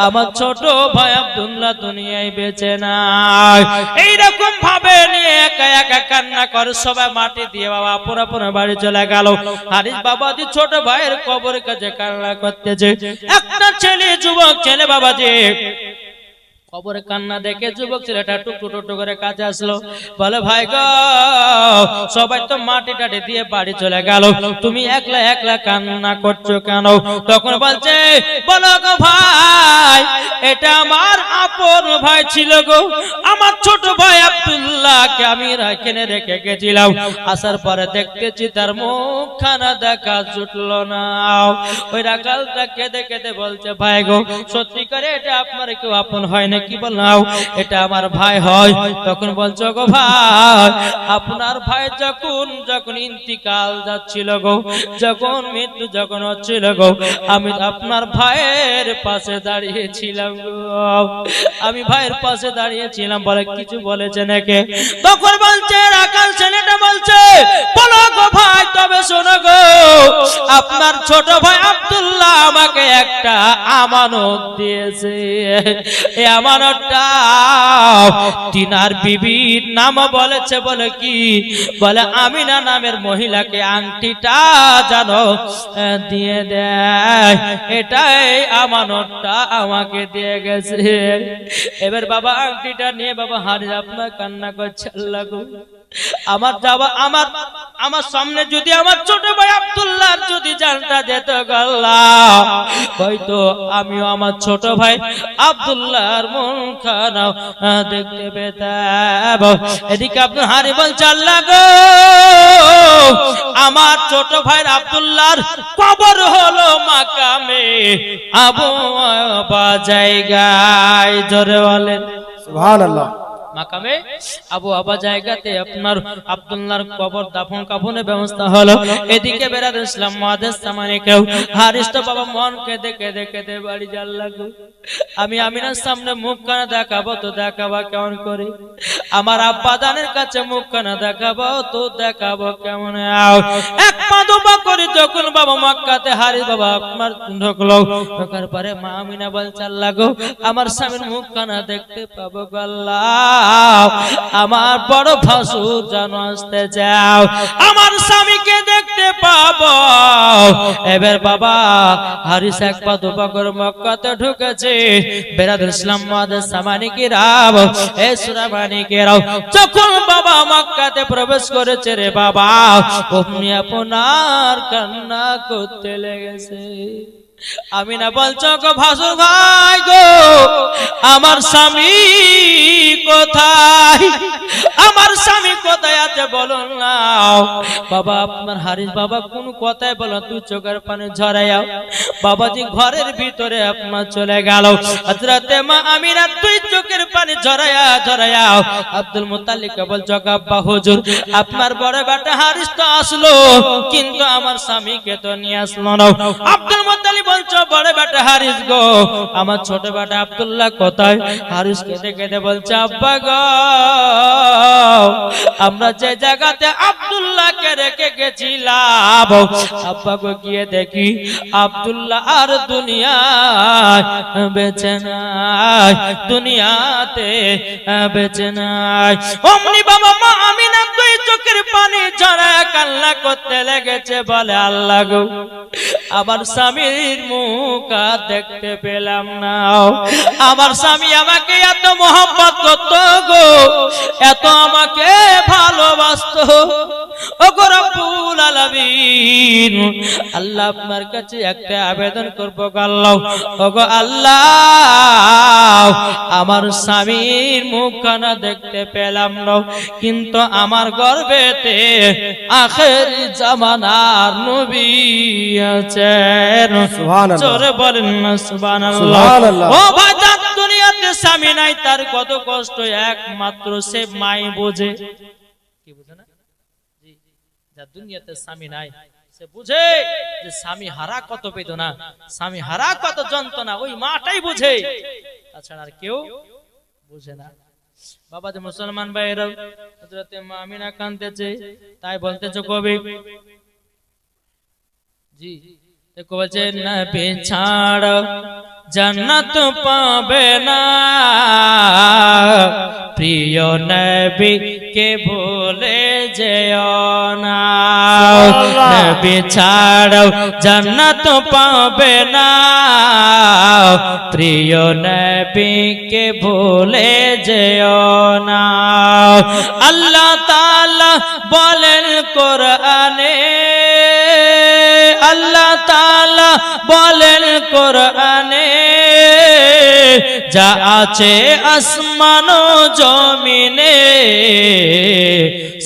A: আমার ছোট ভাই আব্দুল্লাহ দুনিয়ায় বেঁচে নাই। এইরকম ভাবে নিয়ে একা একা কান্না করে সবাই মাটি দিয়ে বাবা পুরো বাড়ি চলে গেল। হারিস বাবাজি ছোট ভাইয়ের কবরের কাছে কান্না করতেছে। একটা ছেলে যুবক ছেলে বাবাজি কবরে কান্না দেখে যুবক ছেলেটা টুকটু করে কাছে আসলো, বলে ভাই গো সবাই তো মাটি টাটি দিয়ে বাড়ি চলে গেল, তুমি একলা একলা কান্না করছো কেন? তখন বলছে বলো গো ভাই এটা আমার আপন ভাই ছিল গো, আমার ছোট ভাই আব্দুল্লাহকে আমি এখানে রেখে গেছিলাম, আসার পরে দেখতেছি তার মুখখানা দেখা জুটলো না। ওই রাখালটা কেঁদে কেঁদে বলছে ভাই গো সত্যি করে এটা আপনার কেউ আপন হয় না কি বললাম? এটা আমার ভাই হয়। তখন বলছো গো ভাই আপনার ভাই যখন ইন্তিকাল যাচ্ছিল গো, যখন মৃত্যু যখন হচ্ছিল গো, আমি আপনার ভাইয়ের পাশে দাঁড়িয়েছিলাম গো, আমি ভাইয়ের পাশে দাঁড়িয়েছিলাম। বলে কিছু বলেছে নাকি? তখন বলছে রাখাল ছেলেটা বলছে বলো গো ভাই তবে শোনো গো আপনার ছোট ভাই আব্দুল্লাহ আমাকে একটা আমানত দিয়েছে, এই আমানতটা তিনার বিবির নাম বলেছে বলে কি বলে আমিনা নামের মহিলাকে আংটিটা জানো দিয়ে দেয়, এটাই আমানতটা আমাকে দিয়ে গেছে। এবার বাবা আংটিটা নিয়ে বাবা হারিস আপনার কান্না করছে আল্লাহ গো আমার যাওয়া আমার সামনে যদি আমার ছোট ভাই আব্দুল্লাহর যদি জানটা যেত আল্লাহ হয়তো আমিও আমার ছোট ভাই আব্দুল্লাহর মুখখানা দেখতে পেতাম। এদিকে আব্দুল হারি বলছে আল্লাহ গো আমার ছোট ভাই আব্দুল্লাহর কবর হলো মাকামে আবু আবা জায়গায়, জোরে বলেন
C: সুবহানাল্লাহ।
A: মাকামে আবু আবা জায়গাতে আপনার আব্দুল্লাহর কবর দাফন কাফনের ব্যবস্থা হলো। এদিকে বেরাদার ইসলাম মুআদ্দাস সামানিকরাও হারিস তো বাবা মন কেঁদে কেঁদে কেঁদে বাড়ি যাল লাগলো, আমি আমিনার সামনে মুখখানা দেখাবো তো দেখাবো কেমন করে? আমার আব্বা জানের কাছে মুখখানা দেখাবো তো দেখাবো কেমন? এক পা দুপা করে যখন বাবা মক্কাতে হারিস বাবা আপনার ঢুকলো, ঢোকার পরে মা আমিনা বলছে আল্লাহ গো আমার স্বামীর মুখখানা দেখতে পাবো গো আল্লাহ, আমার বড় ভাসুর যেন আসতে যাও, আমার স্বামীকে দেখতে পাবো। এবার বাবা হারিস এক পা দুপা করে মক্কাতে ঢুকেছে। বেরাদার ইসলাম মুআদ্দাস সামানিকরাও এ সুরামানিকরাও যখন বাবা মক্কাতে প্রবেশ করেছে রে বাবা অমনি আপনার কান্না করতে লেগেছে। আমিনা বলছো গো ভাসুর ভাই গো আমার স্বামী কোথায়, আমার স্বামী কোথায় আছে বলো না? বাবা আপনার হারিস বাবা কোন কথায় বলো তুই চোখের পানি ঝরাইয়াও। বাবাজি ঘরের ভিতরে আপনার চলে গেল। হযরতে মা আমিনা তুই চোখের পানি ঝরাইয়াও। আব্দুল মুত্তালিবকে বলছো আব্বা হুজুর আপনার বড় বেটা হারিস তো আসলো কিন্তু আমার স্বামীকে তো নিয়ে আসলো না। আব্দুল মুত্তালিব বলছো বড় বেটা হারিস গো আমার ছোট বেটা আব্দুল্লাহ কোথায়? হারিস কেঁদে কেঁদে বলছে আব্বা গো আমরা যে জায়গাতে আব্দুল্লাহকে রেখে গেছিলাম আব্বা গো গিয়ে দেখি আব্দুল্লাহ আর দুনিয়ায় বেঁচে নাই, দুনিয়াতে বেঁচে নাই। অমনি বাবা মা আমিনা দুই চোখের পানি ঝরায় কান্না করতে লেগেছে, বলে আল্লাহ গো আমার স্বামীর মুখ আর দেখতে পেলাম না, আমার স্বামী আমাকে এত মহব্বত করত গো, এত আমাকে ভালোবাসতো। ওগো রব্বুল আলামিন, আল্লাহ আপনার কাছে একটা আবেদন করবো আল্লাহ, ওগো আল্লাহ আমার স্বামীর মুখখানা দেখতে পেলাম না, কিন্তু আমার গর্ভেতে আখেরি জামানার নবী আছেন।
C: সুবহানাল্লাহ।
A: জোরে বলেন না সুবহানাল্লাহ।
C: সুবহানাল্লাহ।
A: ও ভাইজান, দুনিয়াতে স্বামী নাই, তার কত কষ্ট একমাত্র সে মাই বোঝে। কি বুঝে না? জি, যার দুনিয়াতে স্বামী নাই সে বুঝে যে স্বামী হারা কত বেদনা, স্বামী হারা কত যন্ত্রণা, ওই মাটাই বুঝে, তাছাড়া আর কেউ বুঝে না। বাবা যে মুসলমান ভাইরা, হযরতে মা আমিনা কাঁদতেছে, তাই বলতেছে কবি, জি দেখো বলছে নবী ছাড়া জান্নাত পাবে না, প্রিয় নবী কে ভুলে যেও না, নবী ছাড়া জান্নাত পাবে না, প্রিয় নবী কে ভুলে যেও না। আল্লাহ তাআলা বলেন কোরআনে, আল্লাহ তাআলা বলেন কোরআনে, যা আছে আসমান ও জমিনে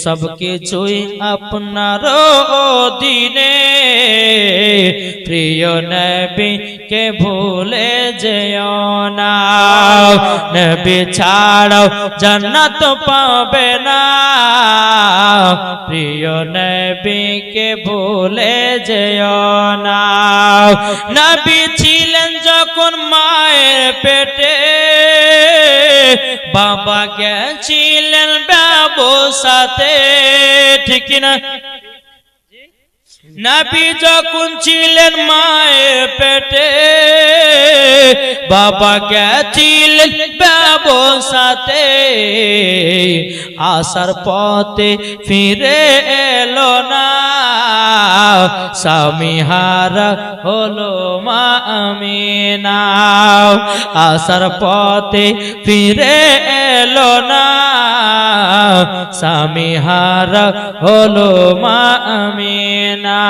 A: সবকিছুই আপনার অধীনে, প্রিয় নবী কে ভুলে যেও না, নবী ছাড়াও জান্নাত পাবে না, প্রিয় নবী কে ভুলে যেও না। নবী ছিলেন যখন মায়ের পেটে, বাবা গেছিলেন ব্যবসাতে, ঠিক না? নবী যখন ছিলেন মায়ের পেটে, বাবা গেছিলেন ব্যবসাতে, আসার পথে ফিরে এলো না, স্বামী হারা হলো মা আমিনা, আসার পথে ফিরে এলো না, স্বামী হারা হলো মা আমিনা,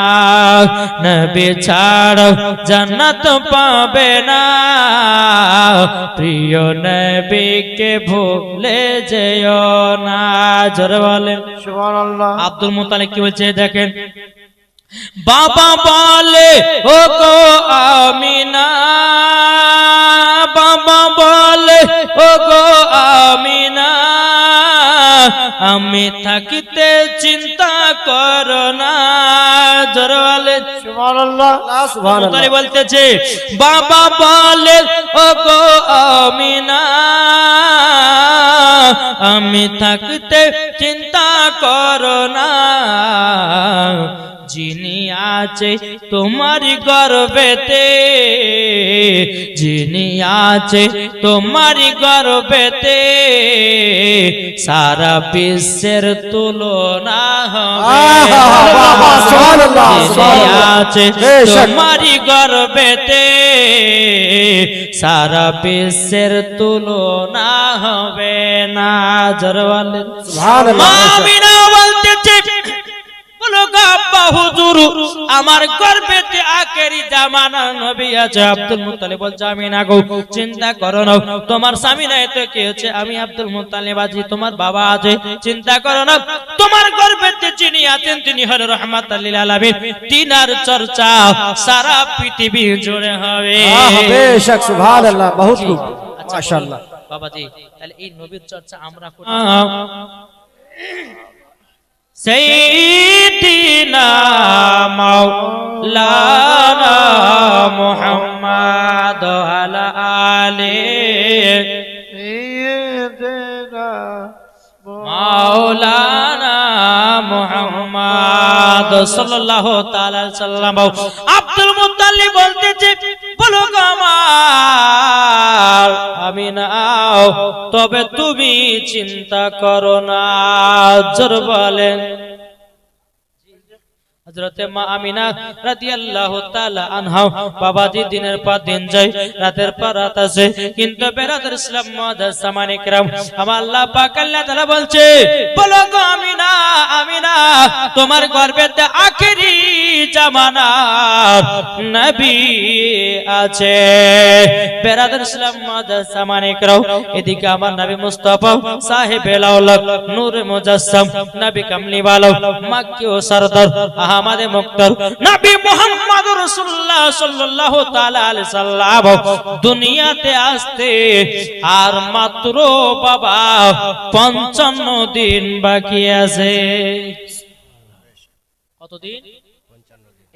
A: নবী ছাড়া জান্নাত পাবে না, প্রিয় নবীকে ভুলে যেও না। জোরে বলেন
C: সুবহানাল্লাহ।
A: আব্দুল মুত্তালিব কি বলছে দেখেন, বাবা বলে ও গো আমিনা, বাবা বলে ও গো আমিনা, আমি থাকিতে চিন্তা করো না। জোরে বলেন
C: সুবহানাল্লাহ। সুবহানাল্লাহ।
A: মুত্তালিব বলতেছে, বাবা বলে ও গো আমিনা, আমি থাকতে চিন্তা করো না, যিনি আছে তোমার গর্ভেতে, যিনি আছে তোমার গর্ভেতে, সারা বিশ্বের তুলনা হবে, যিনি আছে তোমার গর্ভেতে, সারা বিশ্বের তুলনা হবে না। জোরে বলেন
C: সুবহানাল্লাহ।
A: আমিনা বলতেছে, বলো গো আব্বা হুজুর, আমার গর্ভেতে আখেরি জামানা নবী আছে। আব্দুল মুত্তালিব বলছে, আমিনা গো চিন্তা করো না, তোমার স্বামী নাই তো কি হচ্ছে, আমি আব্দুল মুত্তালিব আছি, তোমার বাবা আছে, চিন্তা করো না, তোমার গর্ভেতে যিনি আছেন তিনি হলো রাহমাতুল লিল আলামিন, তিনার চর্চা সারা পৃথিবী জুড়ে হবে।
C: বেশক সুবহানাল্লাহ, বহুত খুব, মাশাআল্লাহ।
A: বাবাজি, তাহলে এই নবীর চর্চা আমরা করি। সাইয়্যিদিনা মাওলানা মুহাম্মদ আলা আলিহি মাওলানা মুহাম্মদ সাল্লাল্লাহু তাআলা আলাইহি সাল্লাম। আব্দুল মুত্তালিব বলতেছে, বলো গো আমার আমিনা, তবে তুমি চিন্তা করো না। জোর বলেন। হযরতে মা আমিনা রাদিয়াল্লাহু তাআলা আনহা বাবাজি দিনের পর দিন যায়, রাতের পর রাত আসে, কিন্তু বেরাদার ইসলাম মুআজ্জাজ সামানে کرام আমার আল্লাহ পাক আল্লাহ তাআলা বলছে, বলো গো আমিনা, আমিনা তোমার গর্ভেতে আখেরি জামানার নবী আছে। বেরাদার ইসলাম মুআজ্জাজ সামানে کرام এদিকে আমার নবী মুস্তাফা সাহেবে লাউলাক নূর মুজাসসাম নবী কামলি ওয়ালা মক্কি ও সরদার আহমদে মুক্তার নবী মুহাম্মদ রাসূলুল্লাহ সাল্লাল্লাহু তাআলা আলাইহি সাল্লাম দুনিয়াতে আসতে আর মাত্র বাবা 55 দিন বাকি আছে। কতদিন?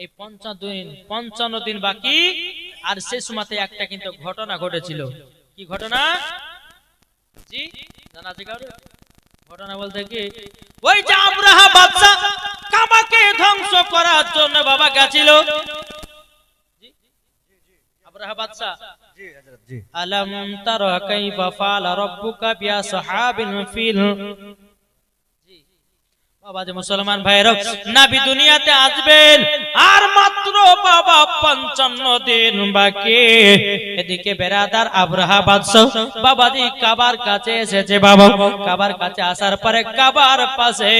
A: এই 55 দিন বাকি। আর সেই সময়তে একটা কিন্তু ঘটনা ঘটেছিল। কি ঘটনা? জি জানা আছে কারো? ঘটনা বলতে কি, ওই যে আব্রাহা বাদশা কাবাকে ধ্বংস করার জন্য বাবা গেছিল। আব্রাহা বাদশা,
C: জি হযরত জি।
A: আলাম তারা কাইফা ফাআলা রাব্বুকা বিআসহাবিল ফিল। বাবা যে মুসলমান ভাইরা, নবী দুনিয়াতে আসবেন আর মাত্র বাবা 55 দিন বাকি। এদিকে বেরাদার আব্রাহা বাদশা বাবাজি কাবার কাছে এসেছে। বাবা কাবার কাছে আসার পরে কাবার পাশে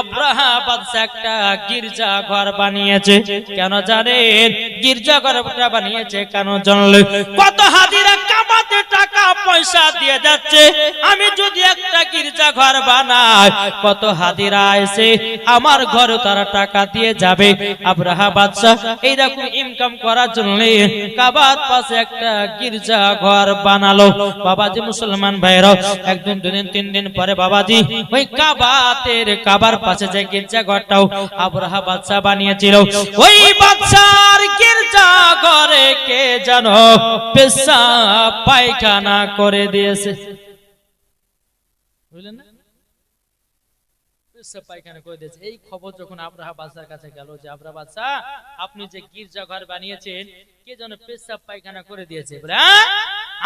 A: আব্রাহা বাদশা একটা গির্জা ঘর বানিয়েছে। কেন জানেন গির্জা ঘরটা বানিয়েছে? কেন জানলে? কত হাজিরা কাবাতে টাকা পয়সা দিয়ে যাচ্ছে, আমি যদি একটা গির্জা ঘর বানাই কত হাজিরা এসে আমার ঘরে তারা টাকা দিয়ে যাবে। আব্রাহা বাদশা এইরকম ইনকাম করার জন্য কাবার পাশে একটা গির্জা ঘর বানালো। বাবাজি মুসলমান ভাইরা, একদিন দুদিন তিন দিন পরে বাবাজি ওই কাবার পাশে যে গির্জা ঘরটাও আব্রাহা বাদশা বানিয়েছিল, ওই বাদশার গির্জা ঘরে কে জানো পেশাব পায়খানা করে দিয়েছে। বুঝলেন না? পেশাব পায়খানা করে দিয়েছে। এই খবর যখন আব্রাহা বাদশার কাছে গেল যে আব্রাহা বাদশা আপনি যে গির্জা ঘর বানিয়েছেন কে যেন পেশাব পায়খানা করে দিয়েছে। বলে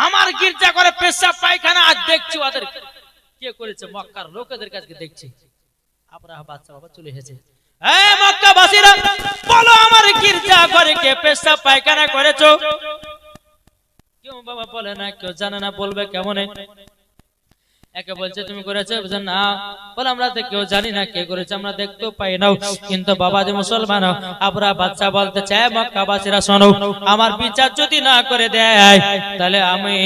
A: আমার গির্জা ঘরে পেশাব পায়খানা আজ দেখছি ওদের কে করেছে, মক্কার লোকেদের কাছে দেখছি। আব্রাহা বাদশা বাবা চলে এসেছে, এই মক্কাবাসীরা বলো আমার গির্জা ঘরে কে পেশাব পায়খানা করেছো? কেউ বাবা বলে না, কেউ জানে না, বলবে কেমনে? একে বলছে তুমি করেছো, বলছে না। বলে আমরা তো কেউ জানি না কে করেছে, আমরা দেখতেও পাই না। কিন্তু বাবা যে মুসলমান আব্রাহা বাদশা বলতে চায় মক্কাবাসীরা শোনো, আমার বিচার যদি না করে দেয় তাহলে আমি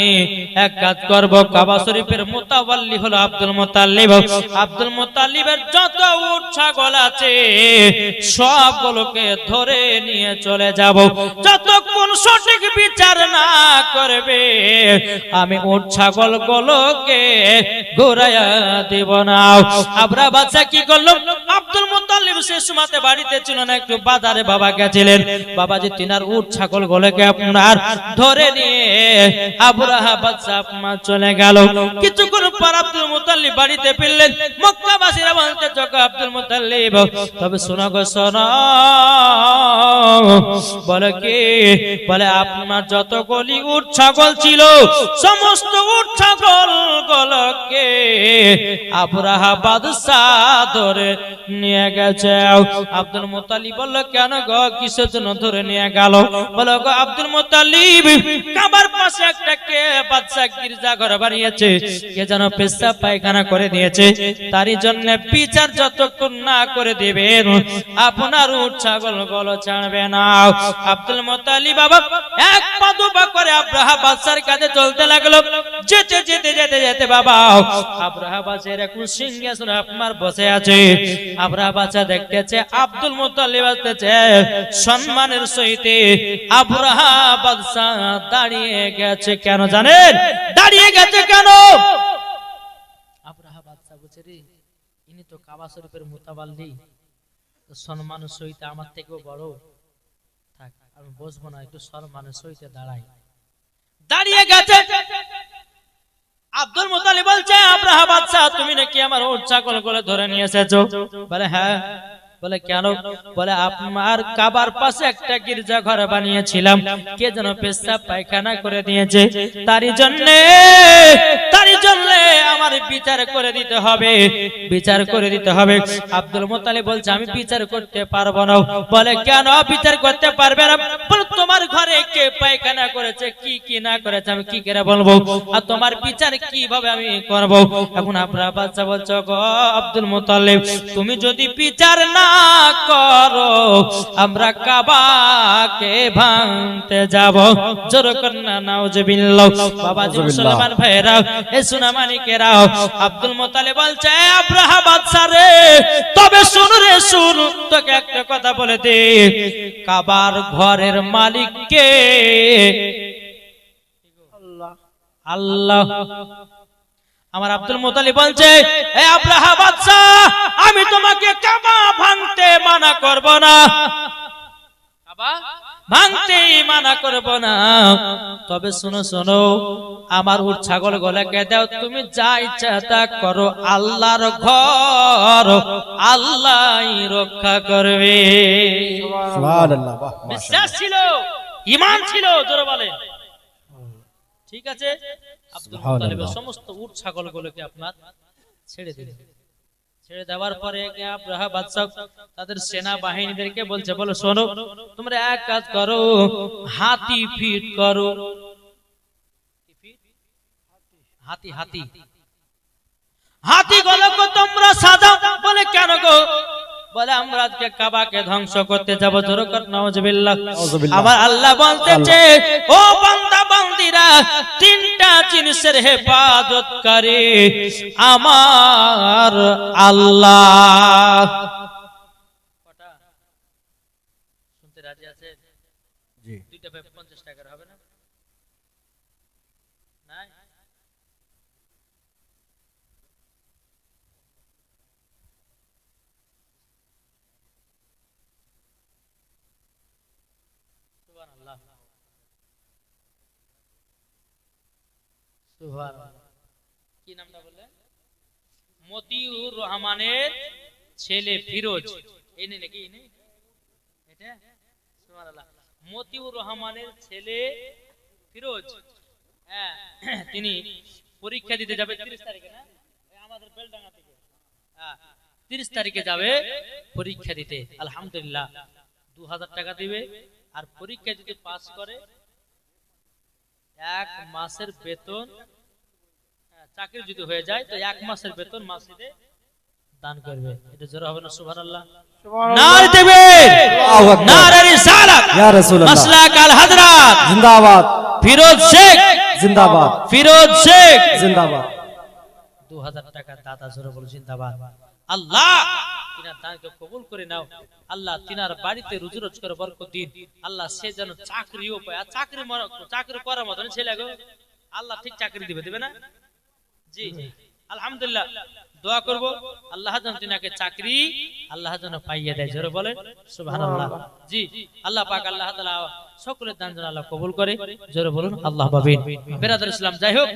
A: এক কাজ করব। কাবা শরীফের মুতাওয়াল্লি হলো আব্দুল মুত্তালিব। আব্দুল মুত্তালিবের যত উট ছাগল আছে সবগুলোকে ধরে নিয়ে চলে যাব। যতক্ষণ সঠিক বিচার না করবে আমি উট ছাগল গুলোকে ঘুরাইয়া দেব না। আব্রাহা বাদশা কি করলো? আব্দুল মুত্তালিব সে সময়তে বাড়িতে ছিল না, একটু বাজারে বাবা গেছিলেন। বাবাজি তিনার উট ছাগল গুলোকে আপনার ধরে নিয়ে আব্রাহা বাদশা চলে গেল। কিছুক্ষণ পর আব্দুল মুত্তালিব বাড়িতে ফিরলেন। মক্কাবাসীরা বলতে চোখ আব্দুল মুত্তালিব, তবে শোনো গো শোনো। বলে কি? বলে আপনার যতগুলি উট ছাগল ছিল সমস্ত উট ছাগল গুলোকে আব্রাহা বাদশা ধরে নিয়ে গেছে। আব্দুল মুত্তালিব বলল কেন গো, কিসের জন্য ধরে নিয়ে গেল? বলো গো আব্দুল মুত্তালিব কাবার পাশে একটা কে বাদশা গির্জা ঘর বানিয়েছে, কে যেন পেশাব পায়খানা করে দিয়েছে, তারই জন্য বিচার যতক্ষণ না করে দিবেন আপনার উট ছাগল গুলো ছাড়বে না। আব্দুল মুত্তালিব বাবা এক পা দুপা করে আব্রাহা বাদশার কাছে চলতে লাগলো। যেতে যেতে যেতে যেতে বাবা আব্রাহা বাদশা এরকম সিংহাসনে আপনার বসে আছে। আব্রাহা বাদশা দেখতেছে আব্দুল মুত্তালিব আসতেছে সম্মানের সহিত। আব্রাহা বাদশা দাঁড়িয়ে গেছে কেন জানেন? দাঁড়িয়ে গেছে কেন? আব্রাহা বাদশা বলছে রে ইনি তো কাবা শরীফের মুতাওয়াল্লি, সম্মানের সহিত আমার থেকেও বড়, থাক আমি বসবো না, একটু সম্মানের সহিত দাঁড়াই। দাঁড়িয়ে গেছে। আব্দুল মুত্তালিব বলছে আব্রাহা বাদশা তুমি নাকি আমার উট ছাগল গুলো ধরে নিয়ে এসেছো? বলে হ্যাঁ। বলে কেন? বলে আমার কাবার পাশে একটা গির্জা ঘর বানিয়েছিলাম, কে যেন পেশাব পায়খানা করে দিয়েছে, তারই জন্য আমার বিচার করে দিতে হবে, বিচার করে দিতে হবে। আব্দুল মুত্তালিব বলছে আমি বিচার করতে পারবো না। বলে কেন বিচার করতে পারবে না? বলে তোমার ঘরে কে পায়খানা করেছে, কি কি না করেছে আমি কি করে বলবো, আর তোমার বিচার কিভাবে আমি করব? এখন আপনারা বাচ্চা বলছো গো আব্দুল মুত্তালিব, তুমি যদি বিচার না করো আমরা কাবাকে ভাঙতে যাব। জোর করে না নাউজুবিল্লাহ। বাবাজি মুসলমান ভাইরা, এ সোনামানিকেরা, আব্দুল মুত্তালিব বলছে আব্রাহা বাদশা রে, তবে শুন রে শুন, তোকে একটা কথা বলে দে, কাবার ঘরের মালিক কে? আল্লাহ। আমার আব্দুল মুত্তালিব বলছে এ আব্রাহা বাদশা, আমি তোমাকে কাবা ভাঙতে মানা করব না, কাবা ভাঙতে মানা করব না, তবে শোনো শোনো, আমার উট ছাগল গুলোকে দাও, তুমি যা ইচ্ছা তা করো, আল্লাহর ঘর আল্লাহই রক্ষা করবে।
C: সুবহানাল্লাহ, বাহ,
A: বিশ্বাস ছিল, ঈমান ছিল, জোরে বলেন। ঠিক আছে, আব্দুল মুত্তালিবের সমস্ত উট ছাগল গুলোকে আপনার ছেড়ে দিলেন। ছেড়ে দেওয়ার পরে আব্রাহা বাদশা তাদের সেনা বাহিনীদেরকে বলছে, বলো শোনো, তোমরা এক কাজ করো, হাতি ফিট করো। হাতি হাতি হাতি গুলোকে তোমরা সাজাও। বলে কেন গো? বলে আমরা আজকে কাবাকে ধ্বংস করতে যাব। জোরে কর নাউজুবিল্লাহ। আমার আল্লাহ বলতেছে ও বান্দা বান্দিরা, তিনটা জিনিসের হেফাজতকারী আমার আল্লাহ। কটা শুনতে রাজি আছে?
C: জি।
A: দুইটা 50 টাকার হবে না? নাই? সুবহানাল্লাহ, সুবহানাল্লাহ। কি নামটা বললেন? মতিউর রহমানের ছেলে ফিরোজ। এই নেই নাকি? এই নেই এটা? সুবহানাল্লাহ। মতিউর রহমানের ছেলে ফিরোজ, হ্যাঁ, তিনি পরীক্ষা দিতে যাবে 30 তারিখে না? আমাদের বেলডাঙ্গা থেকে, হ্যাঁ 30 তারিখে যাবে পরীক্ষা দিতে। আলহামদুলিল্লাহ 2000 টাকা দিবে, আর পরীক্ষা যদি পাস করে 1 মাসের বেতন, চাকরি যদি হয়ে যায় তো 1 মাসের বেতন মসজিদে দান করবে। এটা জোরে হবে না? সুবহানাল্লাহ। নারে দেবে,
C: আল্লাহু আকবার,
A: নারে রিসালাত,
C: ইয়া রাসূলুল্লাহ,
A: মাসলাক আল হযরত
C: জিন্দাবাদ,
A: ফিরোজ শেখ
C: জিন্দাবাদ,
A: ফিরোজ শেখ
C: জিন্দাবাদ।
A: 2000 টাকা দাতা, জোরে বলো জিন্দাবাদ। আল্লাহ তিনার দানকে কবুল করে নাও। আল্লাহ তিনার বাড়িতে রুজি রোজগার বরকত দিন। আল্লাহ সে যেন চাকরিও পায়, আর চাকরি করার মতন ছেলে গো, আল্লাহ ঠিক চাকরি দিবে, দিবে না? জি আলহামদুলিল্লাহ, দোয়া করব আল্লাহ যেন তিনাকে চাকরি আল্লাহ যেন পাইয়ে দেয়। জোরে বলেন সুবহানাল্লাহ। জি আল্লাহ পাক আল্লাহ তাআলা সকলের দান যেন আল্লাহ কবুল করে। জোরে বলুন আল্লাহ আমিন। বিরাদর ইসলাম, যাই হোক।